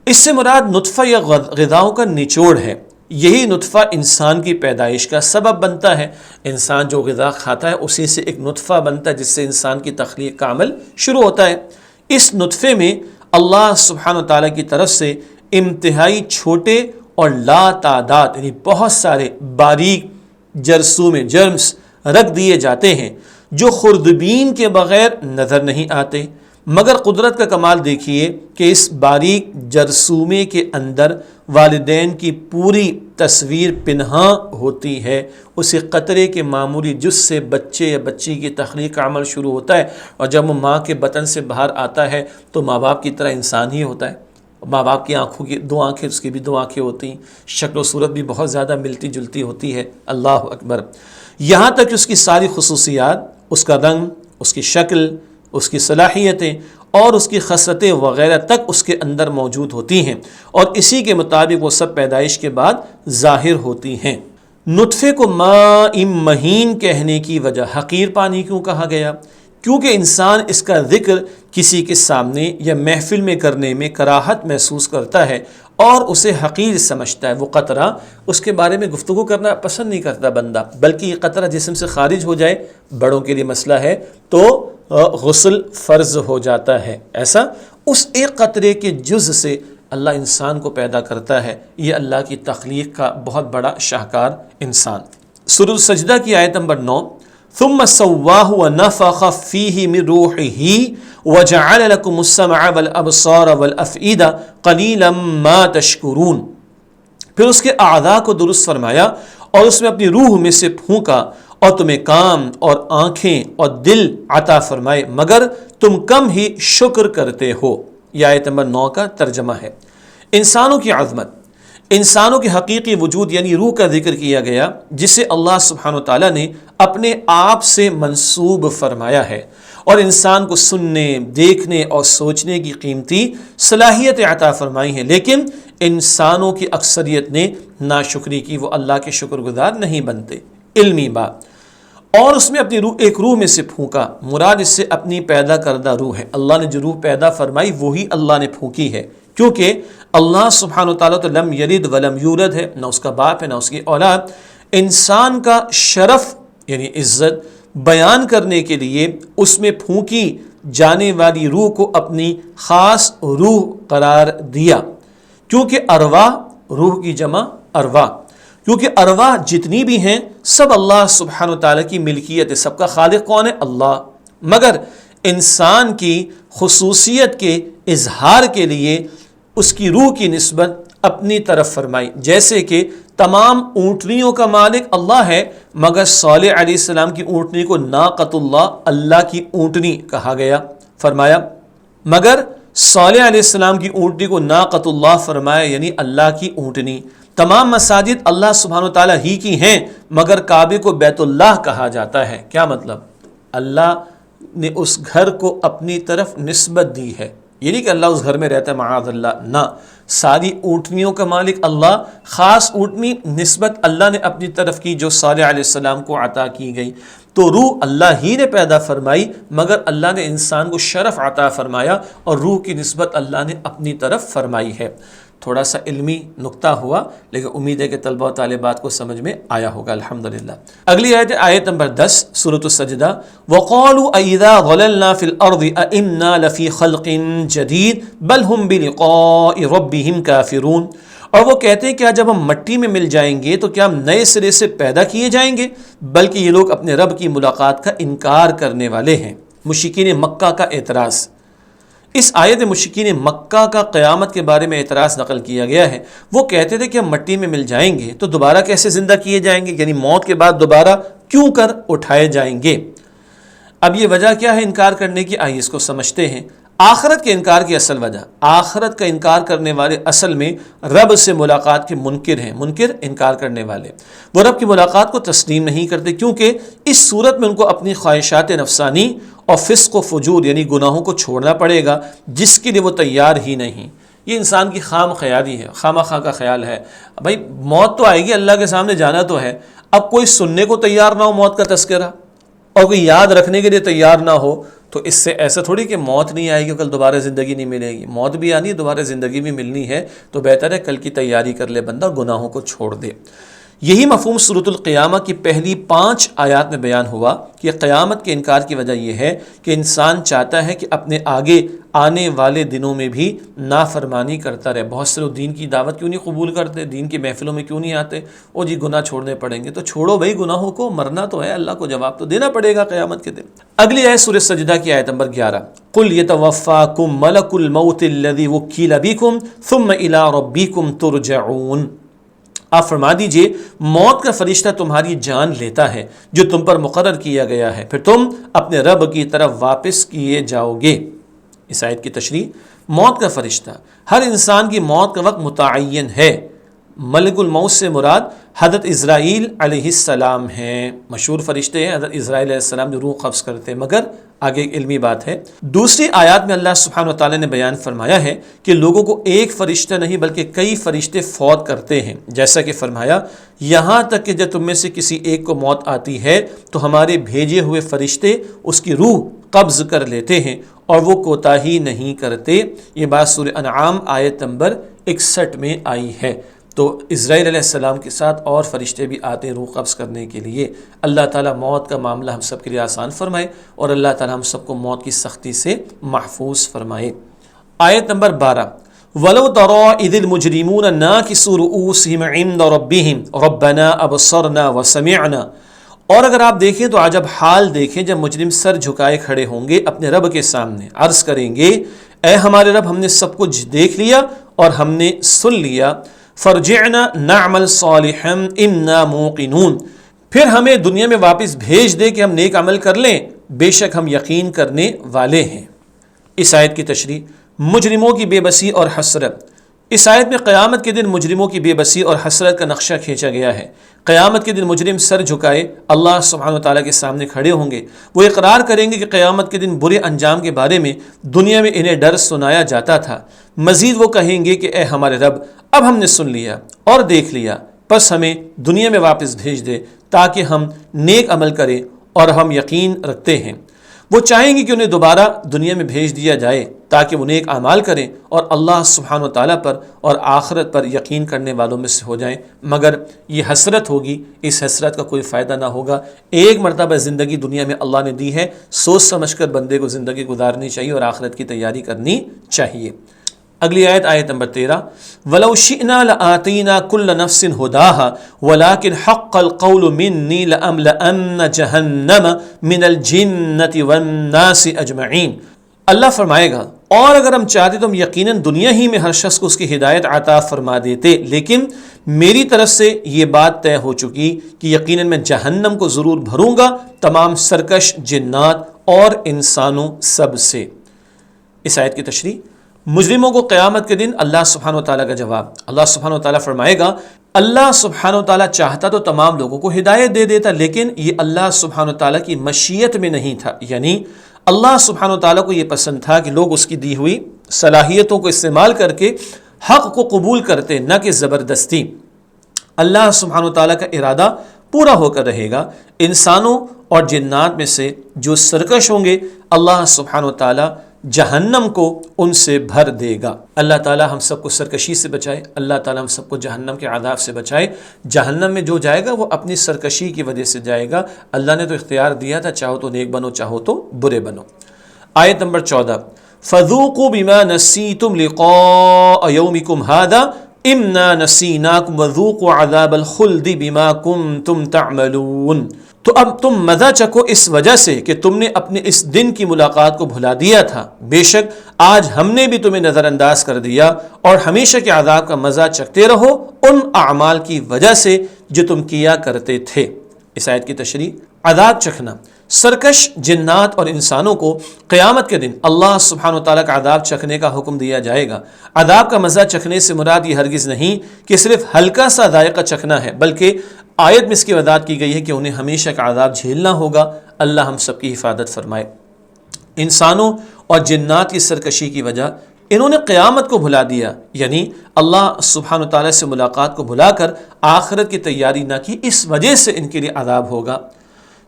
اس سے مراد نطفہ یا غذاؤں کا نچوڑ ہے۔ یہی نطفہ انسان کی پیدائش کا سبب بنتا ہے۔ انسان جو غذا کھاتا ہے اسی سے ایک نطفہ بنتا ہے، جس سے انسان کی تخلیق کا عمل شروع ہوتا ہے۔ اس نطفے میں اللہ سبحانہ و تعالیٰ کی طرف سے انتہائی چھوٹے اور لا تعداد یعنی بہت سارے باریک جرثومے جرمز رکھ دیے جاتے ہیں، جو خوردبین کے بغیر نظر نہیں آتے، مگر قدرت کا کمال دیکھیے کہ اس باریک جرثومے کے اندر والدین کی پوری تصویر پنہاں ہوتی ہے۔ اسی قطرے کے معمولی جز سے بچے یا بچی کی تخلیق کا عمل شروع ہوتا ہے، اور جب وہ ماں کے بطن سے باہر آتا ہے تو ماں باپ کی طرح انسان ہی ہوتا ہے۔ ماں باپ کی آنکھوں کی 2 آنکھیں، اس کی بھی 2 آنکھیں ہوتی ہیں، شکل و صورت بھی بہت زیادہ ملتی جلتی ہوتی ہے۔ اللہ اکبر! یہاں تک کہ اس کی ساری خصوصیات، اس کا رنگ، اس کی شکل، اس کی صلاحیتیں اور اس کی خصلتیں وغیرہ تک اس کے اندر موجود ہوتی ہیں، اور اسی کے مطابق وہ سب پیدائش کے بعد ظاہر ہوتی ہیں۔ نطفے کو ماء مہین کہنے کی وجہ حقیر پانی کیوں کہا گیا؟ کیونکہ انسان اس کا ذکر کسی کے سامنے یا محفل میں کرنے میں کراہت محسوس کرتا ہے اور اسے حقیر سمجھتا ہے۔ وہ قطرہ، اس کے بارے میں گفتگو کرنا پسند نہیں کرتا بندہ، بلکہ یہ قطرہ جسم سے خارج ہو جائے، بڑوں کے لیے مسئلہ ہے تو غسل فرض ہو جاتا ہے۔ ایسا اس ایک قطرے کے جز سے اللہ انسان کو پیدا کرتا ہے۔ یہ اللہ کی تخلیق کا بہت بڑا شاہکار انسان۔ سورۃ السجدہ کی آیت نمبر 9، ثم سواہ ونفخ فیہ من روحہ وجعل لکم السمع والابصار والافئدہ قلیلا ما تشکرون، پھر اس کے اعضاء کو درست فرمایا اور اس میں اپنی روح میں سے پھونکا اور تمہیں کام اور آنکھیں اور دل عطا فرمائے، مگر تم کم ہی شکر کرتے ہو۔ یہ آیت نمبر 9 کا ترجمہ ہے۔ انسانوں کی عظمت، انسانوں کے حقیقی وجود یعنی روح کا ذکر کیا گیا، جسے اللہ سبحانہ وتعالیٰ نے اپنے آپ سے منسوب فرمایا ہے، اور انسان کو سننے، دیکھنے اور سوچنے کی قیمتی صلاحیت عطا فرمائی ہے، لیکن انسانوں کی اکثریت نے ناشکری کی، وہ اللہ کے شکر گزار نہیں بنتے۔ علمی بات، اور اس میں اپنی روح، ایک روح میں سے پھونکا، مراد اس سے اپنی پیدا کردہ روح ہے۔ اللہ نے جو روح پیدا فرمائی وہی اللہ نے پھونکی ہے، کیونکہ اللہ سبحانہ وتعالیٰ تو لم یلد ولم یولد ہے، نہ اس کا باپ ہے نہ اس کی اولاد۔ انسان کا شرف یعنی عزت بیان کرنے کے لیے اس میں پھونکی جانے والی روح کو اپنی خاص روح قرار دیا، کیونکہ ارواح، روح کی جمع ارواح، کیونکہ ارواح جتنی بھی ہیں سب اللہ سبحانہ و تعالیٰ کی ملکیت ہے، سب کا خالق کون ہے؟ اللہ۔ مگر انسان کی خصوصیت کے اظہار کے لیے اس کی روح کی نسبت اپنی طرف فرمائی، جیسے کہ تمام اونٹنیوں کا مالک اللہ ہے، مگر صالح علیہ السلام کی اونٹنی کو ناقۃ اللہ، اللہ کی اونٹنی کہا گیا، فرمایا۔ مگر صالح علیہ السلام کی اونٹنی کو ناقۃ اللہ فرمایا، یعنی اللہ کی اونٹنی۔ تمام مساجد اللہ سبحانہ وتعالیٰ ہی کی ہیں، مگر کعبے کو بیت اللہ کہا جاتا ہے۔ کیا مطلب؟ اللہ نے اس گھر کو اپنی طرف نسبت دی ہے، یہ نہیں کہ اللہ اس گھر میں رہتا ہے، معاذ اللہ، نہ، ساری اونٹنیوں کا مالک اللہ، خاص اونٹنی نسبت اللہ نے اپنی طرف کی جو صالح علیہ السلام کو عطا کی گئی۔ تو روح اللہ ہی نے پیدا فرمائی، مگر اللہ نے انسان کو شرف عطا فرمایا اور روح کی نسبت اللہ نے اپنی طرف فرمائی ہے۔ تھوڑا سا علمی نکتہ ہوا، لیکن امید ہے کہ طلبہ و طالبات کو سمجھ میں آیا ہوگا الحمدللہ۔ اگلی آیت ہے آیت نمبر 10 سورۃ السجدہ۔ وَقَالُوا أَإِذَا ضَلَلْنَا فِي الْأَرْضِ أَإِنَّا لَفِي خَلْقٍ جَدِيدٍ بَلْ هُمْ بِلِقَاءِ رَبِّهِمْ كَافِرُونَ۔ اور وہ کہتے ہیں کیا جب ہم مٹی میں مل جائیں گے تو کیا ہم نئے سرے سے پیدا کیے جائیں گے؟ بلکہ یہ لوگ اپنے رب کی ملاقات کا انکار کرنے والے ہیں۔ مشرکین مکہ کا اعتراض۔ اس آیت مشرکین مکہ کا قیامت کے بارے میں اعتراض نقل کیا گیا ہے۔ وہ کہتے تھے کہ ہم مٹی میں مل جائیں گے تو دوبارہ کیسے زندہ کیے جائیں گے، یعنی موت کے بعد دوبارہ کیوں کر اٹھائے جائیں گے۔ اب یہ وجہ کیا ہے انکار کرنے کی، آئیے اس کو سمجھتے ہیں۔ آخرت کے انکار کی اصل وجہ، آخرت کا انکار کرنے والے اصل میں رب سے ملاقات کے منکر ہیں، منکر انکار کرنے والے، وہ رب کی ملاقات کو تسلیم نہیں کرتے، کیونکہ اس صورت میں ان کو اپنی خواہشات نفسانی اور فسق و فجور یعنی گناہوں کو چھوڑنا پڑے گا، جس کے لیے وہ تیار ہی نہیں۔ یہ انسان کی خام خیالی ہے، خامہ خواہ کا خیال ہے، بھائی موت تو آئے گی، اللہ کے سامنے جانا تو ہے، اب کوئی سننے کو تیار نہ ہو موت کا تذکرہ اور کوئی یاد رکھنے کے لیے تیار نہ ہو، تو اس سے ایسا تھوڑی کہ موت نہیں آئے گی کل دوبارہ زندگی نہیں ملے گی، موت بھی آنی ہے، دوبارہ زندگی بھی ملنی ہے، تو بہتر ہے کل کی تیاری کر لے بندہ، گناہوں کو چھوڑ دے۔ یہی مفہوم سورۃ القیامہ کی پہلی 5 آیات میں بیان ہوا کہ قیامت کے انکار کی وجہ یہ ہے کہ انسان چاہتا ہے کہ اپنے آگے آنے والے دنوں میں بھی نافرمانی کرتا رہے۔ بہت سے لوگ دین کی دعوت کیوں نہیں قبول کرتے، دین کی محفلوں میں کیوں نہیں آتے، او جی گناہ چھوڑنے پڑیں گے، تو چھوڑو بھائی گناہوں کو، مرنا تو ہے، اللہ کو جواب تو دینا پڑے گا قیامت کے دن۔ اگلی آیت سورۃ سجدہ کی آیت نمبر 11۔ قُلْ يَتَوَفَّاكُم مَلَكُ الْمَوْتِ الَّذِي وُكِّلَ بِكُمْ ثُمَّ إِلَىٰ رَبِّكُمْ تُرْجَعُونَ۔ آپ فرما دیجئے موت کا فرشتہ تمہاری جان لیتا ہے جو تم پر مقرر کیا گیا ہے، پھر تم اپنے رب کی طرف واپس کیے جاؤ گے۔ اس آیت کی تشریح، موت کا فرشتہ، ہر انسان کی موت کا وقت متعین ہے۔ ملک الموت سے مراد حضرت اسرائیل علیہ السلام ہیں، مشہور فرشتے ہیں حضرت اسرائیل علیہ السلام جو روح قبض کرتے ہیں، مگر آگے ایک علمی بات ہے۔ دوسری آیات میں اللہ سبحانہ و تعالیٰ نے بیان فرمایا ہے کہ لوگوں کو ایک فرشتہ نہیں بلکہ کئی فرشتے فوت کرتے ہیں، جیسا کہ فرمایا یہاں تک کہ جب تم میں سے کسی ایک کو موت آتی ہے تو ہمارے بھیجے ہوئے فرشتے اس کی روح قبض کر لیتے ہیں اور وہ کوتاہی نہیں کرتے۔ یہ بات سورہ انعام آیت نمبر 61 میں آئی ہے۔ تو اسرائیل علیہ السلام کے ساتھ اور فرشتے بھی آتے ہیں روح قبض کرنے کے لیے۔ اللہ تعالیٰ موت کا معاملہ ہم سب کے لیے آسان فرمائے اور اللہ تعالیٰ ہم سب کو موت کی سختی سے محفوظ فرمائے۔ آیت نمبر 12۔ وَلَوْ تَرَىٰ إِذِ الْمُجْرِمُونَ نَاكِسُو رُءُوسِهِمْ عِندَ رَبِّهِمْ رَبَّنَا أَبْصَرْنَا وَسَمِعْنَا۔ اور اگر آپ دیکھیں تو عجب حال دیکھیں جب مجرم سر جھکائے کھڑے ہوں گے اپنے رب کے سامنے، عرض کریں گے اے ہمارے رب ہم نے سب کچھ دیکھ لیا اور ہم نے سن لیا، فرجعنا نعمل صالحا انا موقنون، پھر ہمیں دنیا میں واپس بھیج دے کہ ہم نیک عمل کر لیں، بے شک ہم یقین کرنے والے ہیں۔ اس آیت کی تشریح، مجرموں کی بے بسی اور حسرت۔ اس آیت میں قیامت کے دن مجرموں کی بے بسی اور حسرت کا نقشہ کھینچا گیا ہے۔ قیامت کے دن مجرم سر جھکائے اللہ سبحانہ وتعالیٰ کے سامنے کھڑے ہوں گے، وہ اقرار کریں گے کہ قیامت کے دن برے انجام کے بارے میں دنیا میں انہیں ڈر سنایا جاتا تھا۔ مزید وہ کہیں گے کہ اے ہمارے رب اب ہم نے سن لیا اور دیکھ لیا، پس ہمیں دنیا میں واپس بھیج دے تاکہ ہم نیک عمل کریں اور ہم یقین رکھتے ہیں۔ وہ چاہیں گے کہ انہیں دوبارہ دنیا میں بھیج دیا جائے تاکہ وہ نیک اعمال کریں اور اللہ سبحانہ و تعالیٰ پر اور آخرت پر یقین کرنے والوں میں سے ہو جائیں، مگر یہ حسرت ہوگی، اس حسرت کا کوئی فائدہ نہ ہوگا۔ ایک مرتبہ زندگی دنیا میں اللہ نے دی ہے، سوچ سمجھ کر بندے کو زندگی گزارنی چاہیے اور آخرت کی تیاری کرنی چاہیے۔ اگلی آیت آیت نمبر 13 وَلَوْ شِئْنَا لَآتَيْنَا كُلَّ نَفْسٍ هُدَاهَا وَلَكِنْ حَقَّ الْقَوْلُ مِنِّي لَأَمْلَأَنَّ جَهَنَّمَ مِنَ الْجِنَّةِ وَالنَّاسِ أَجْمَعِينَ۔ اللہ فرمائے گا اور اگر ہم چاہتے تو ہم یقیناً دنیا ہی میں ہر شخص کو اس کی ہدایت عطا فرما دیتے، لیکن میری طرف سے یہ بات طے ہو چکی کہ یقیناً میں جہنم کو ضرور بھروں گا تمام سرکش جنات اور انسانوں سب سے۔ اس آیت کی تشریح، مجرموں کو قیامت کے دن اللہ سبحانہ و تعالیٰ کا جواب، اللہ سبحانہ و تعالیٰ فرمائے گا اللہ سبحانہ و تعالیٰ چاہتا تو تمام لوگوں کو ہدایت دے دیتا، لیکن یہ اللہ سبحانہ و تعالیٰ کی مشیت میں نہیں تھا، یعنی اللہ سبحانہ و تعالیٰ کو یہ پسند تھا کہ لوگ اس کی دی ہوئی صلاحیتوں کو استعمال کر کے حق کو قبول کرتے، نہ کہ زبردستی۔ اللہ سبحانہ و تعالیٰ کا ارادہ پورا ہو کر رہے گا، انسانوں اور جنات میں سے جو سرکش ہوں گے اللہ سبحانہ و تعالیٰ جہنم کو ان سے بھر دے گا۔ اللہ تعالیٰ ہم سب کو سرکشی سے بچائے، اللہ تعالیٰ ہم سب کو جہنم کے عذاب سے بچائے۔ جہنم میں جو جائے گا وہ اپنی سرکشی کی وجہ سے جائے گا، اللہ نے تو اختیار دیا تھا چاہو تو نیک بنو چاہو تو برے بنو۔ آیت نمبر 14 فَذُوقُوا بِمَا نَسِيتُمْ لِقَاءَ يَوْمِكُمْ هَذَا إِنَّا نَسِينَاكُمْ وَذُوقُوا عَذَابَ الْخُلْدِ بِمَا كُنْتُمْ تَعْمَلُونَ۔ تو اب تم مزہ چکھو اس وجہ سے کہ تم نے اپنے اس دن کی ملاقات کو بھلا دیا تھا، بے شک آج ہم نے بھی تمہیں نظر انداز کر دیا، اور ہمیشہ کے عذاب کا مزہ چکھتے رہو ان اعمال کی وجہ سے جو تم کیا کرتے تھے۔ اس آیت کی تشریح، عذاب چکھنا، سرکش جنات اور انسانوں کو قیامت کے دن اللہ سبحانہ و تعالیٰ کا عذاب چکھنے کا حکم دیا جائے گا۔ عذاب کا مزہ چکھنے سے مراد یہ ہرگز نہیں کہ صرف ہلکا سا ذائقہ چکھنا ہے، بلکہ آیت میں اس کی وضاحت کی گئی ہے کہ انہیں ہمیشہ کا عذاب جھیلنا ہوگا۔ اللہ ہم سب کی حفاظت فرمائے۔ انسانوں اور جنات کی سرکشی کی وجہ انہوں نے قیامت کو بھلا دیا، یعنی اللہ سبحانہ تعالیٰ سے ملاقات کو بھلا کر آخرت کی تیاری نہ کی، اس وجہ سے ان کے لیے عذاب ہوگا۔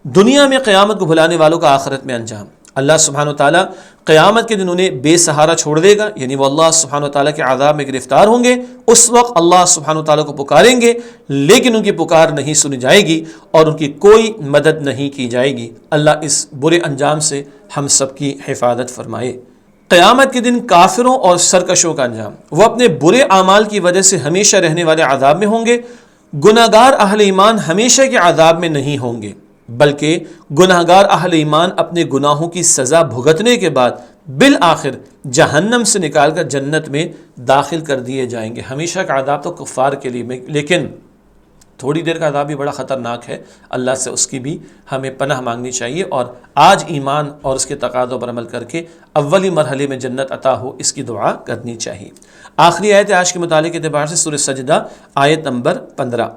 دنیا میں قیامت کو بھلانے والوں کا آخرت میں انجام، اللہ سبحانہ تعالیٰ قیامت کے دن انہیں بے سہارا چھوڑ دے گا، یعنی وہ اللہ سبحانہ تعالیٰ کے عذاب میں گرفتار ہوں گے۔ اس وقت اللہ سبحانہ تعالیٰ کو پکاریں گے، لیکن ان کی پکار نہیں سنی جائے گی اور ان کی کوئی مدد نہیں کی جائے گی۔ اللہ اس برے انجام سے ہم سب کی حفاظت فرمائے۔ قیامت کے دن کافروں اور سرکشوں کا انجام، وہ اپنے برے اعمال کی وجہ سے ہمیشہ رہنے والے عذاب میں ہوں گے۔ گناہگار اہل ایمان ہمیشہ کے عذاب میں نہیں ہوں گے، بلکہ گناہگار اہل ایمان اپنے گناہوں کی سزا بھگتنے کے بعد بالآخر جہنم سے نکال کر جنت میں داخل کر دیے جائیں گے۔ ہمیشہ کا عذاب تو کفار کے لیے، لیکن تھوڑی دیر کا عذاب بھی بڑا خطرناک ہے، اللہ سے اس کی بھی ہمیں پناہ مانگنی چاہیے، اور آج ایمان اور اس کے تقاضوں پر عمل کر کے اولی مرحلے میں جنت عطا ہو اس کی دعا کرنی چاہیے۔ آخری آیت آج کے مطالعے کے اعتبار سے سورہ سجدہ آیت نمبر 15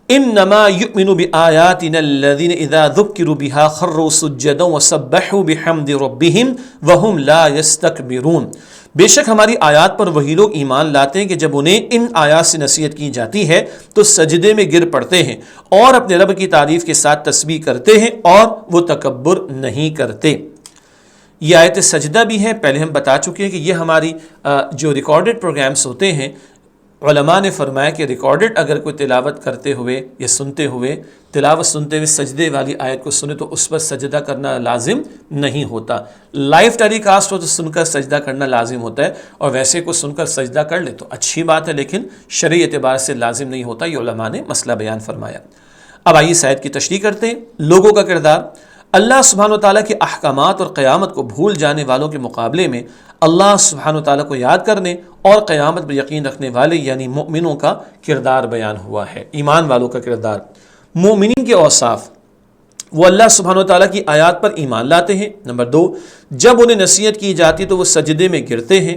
انما یؤمن بآیاتنا الذین اذا ذکروا بها خروا سجدا وسبحوا بحمد ربهم وهم لا یستکبرون۔ بے شک ہماری آیات پر وہی لوگ ایمان لاتے ہیں کہ جب انہیں ان آیات سے نصیحت کی جاتی ہے تو سجدے میں گر پڑتے ہیں اور اپنے رب کی تعریف کے ساتھ تسبیح کرتے ہیں اور وہ تکبر نہیں کرتے۔ یہ آیت سجدہ بھی ہے، پہلے ہم بتا چکے ہیں کہ یہ ہماری جو ریکارڈڈ پروگرامز ہوتے ہیں، علماء نے فرمایا کہ ریکارڈڈ اگر کوئی تلاوت کرتے ہوئے یا سنتے ہوئے، تلاوت سنتے ہوئے سجدے والی آیت کو سنے تو اس پر سجدہ کرنا لازم نہیں ہوتا۔ لائیو ٹیلی کاسٹ ہو تو سن کر سجدہ کرنا لازم ہوتا ہے، اور ویسے کو سن کر سجدہ کر لے تو اچھی بات ہے، لیکن شرعی اعتبار سے لازم نہیں ہوتا۔ یہ علماء نے مسئلہ بیان فرمایا۔ اب آئیے اس آیت کی تشریح کرتے ہیں۔ لوگوں کا کردار، اللہ سبحانہ و تعالیٰ کے احکامات اور قیامت کو بھول جانے والوں کے مقابلے میں اللہ سبحانہ و تعالیٰ کو یاد کرنے اور قیامت پر یقین رکھنے والے یعنی مومنوں کا کردار بیان ہوا ہے۔ ایمان والوں کا کردار، مومنین کے اوصاف، وہ اللہ سبحانہ و تعالیٰ کی آیات پر ایمان لاتے ہیں۔ نمبر 2، جب انہیں نصیحت کی جاتی تو وہ سجدے میں گرتے ہیں،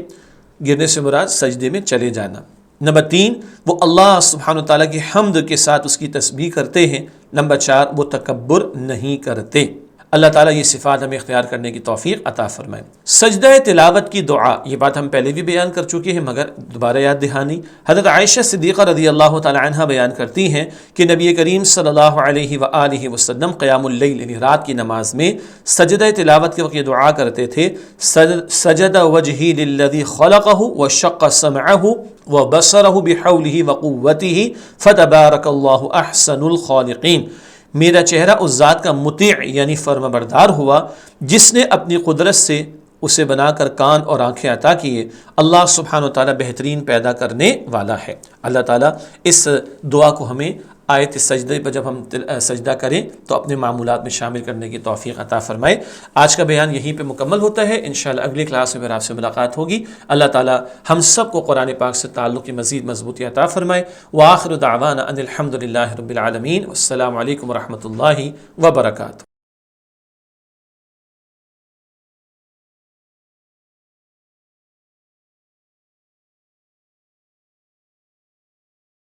گرنے سے مراد سجدے میں چلے جانا۔ نمبر 3، وہ اللہ سبحانہ و تعالیٰ کی حمد کے ساتھ اس کی تسبیح کرتے ہیں۔ نمبر 4، وہ تکبر نہیں کرتے۔ اللہ تعالیٰ یہ صفات ہمیں اختیار کرنے کی توفیق عطا فرمائے۔ سجدہ تلاوت کی دعا، یہ بات ہم پہلے بھی بیان کر چکے ہیں مگر دوبارہ یاد دہانی۔ حضرت عائشہ صدیقہ رضی اللہ تعالی عنہ بیان کرتی ہیں کہ نبی کریم صلی اللہ علیہ وآلہ وسلم قیام اللیل یعنی رات کی نماز میں سجدہ تلاوت کے وقت یہ دعا کرتے تھے، سجد وجہی للذی خلقہ وشق سمعہ وبصرہ بحولہ وقوتہ فتبارک اللہ احسن الخالقین۔ میرا چہرہ اس ذات کا مطیع یعنی فرما بردار ہوا جس نے اپنی قدرت سے اسے بنا کر کان اور آنکھیں عطا کیے، اللہ سبحانہ و تعالیٰ بہترین پیدا کرنے والا ہے۔ اللہ تعالیٰ اس دعا کو ہمیں آیت سجدے پر جب ہم سجدہ کریں تو اپنے معمولات میں شامل کرنے کی توفیق عطا فرمائے۔ آج کا بیان یہیں پہ مکمل ہوتا ہے، انشاءاللہ اگلی کلاس میں پھر آپ سے ملاقات ہوگی۔ اللہ تعالیٰ ہم سب کو قرآن پاک سے تعلق کی مزید مضبوطی عطا فرمائے۔ وآخر دعوانا ان الحمد للہ رب العالمین، والسلام علیکم ورحمۃ اللہ وبرکاتہ۔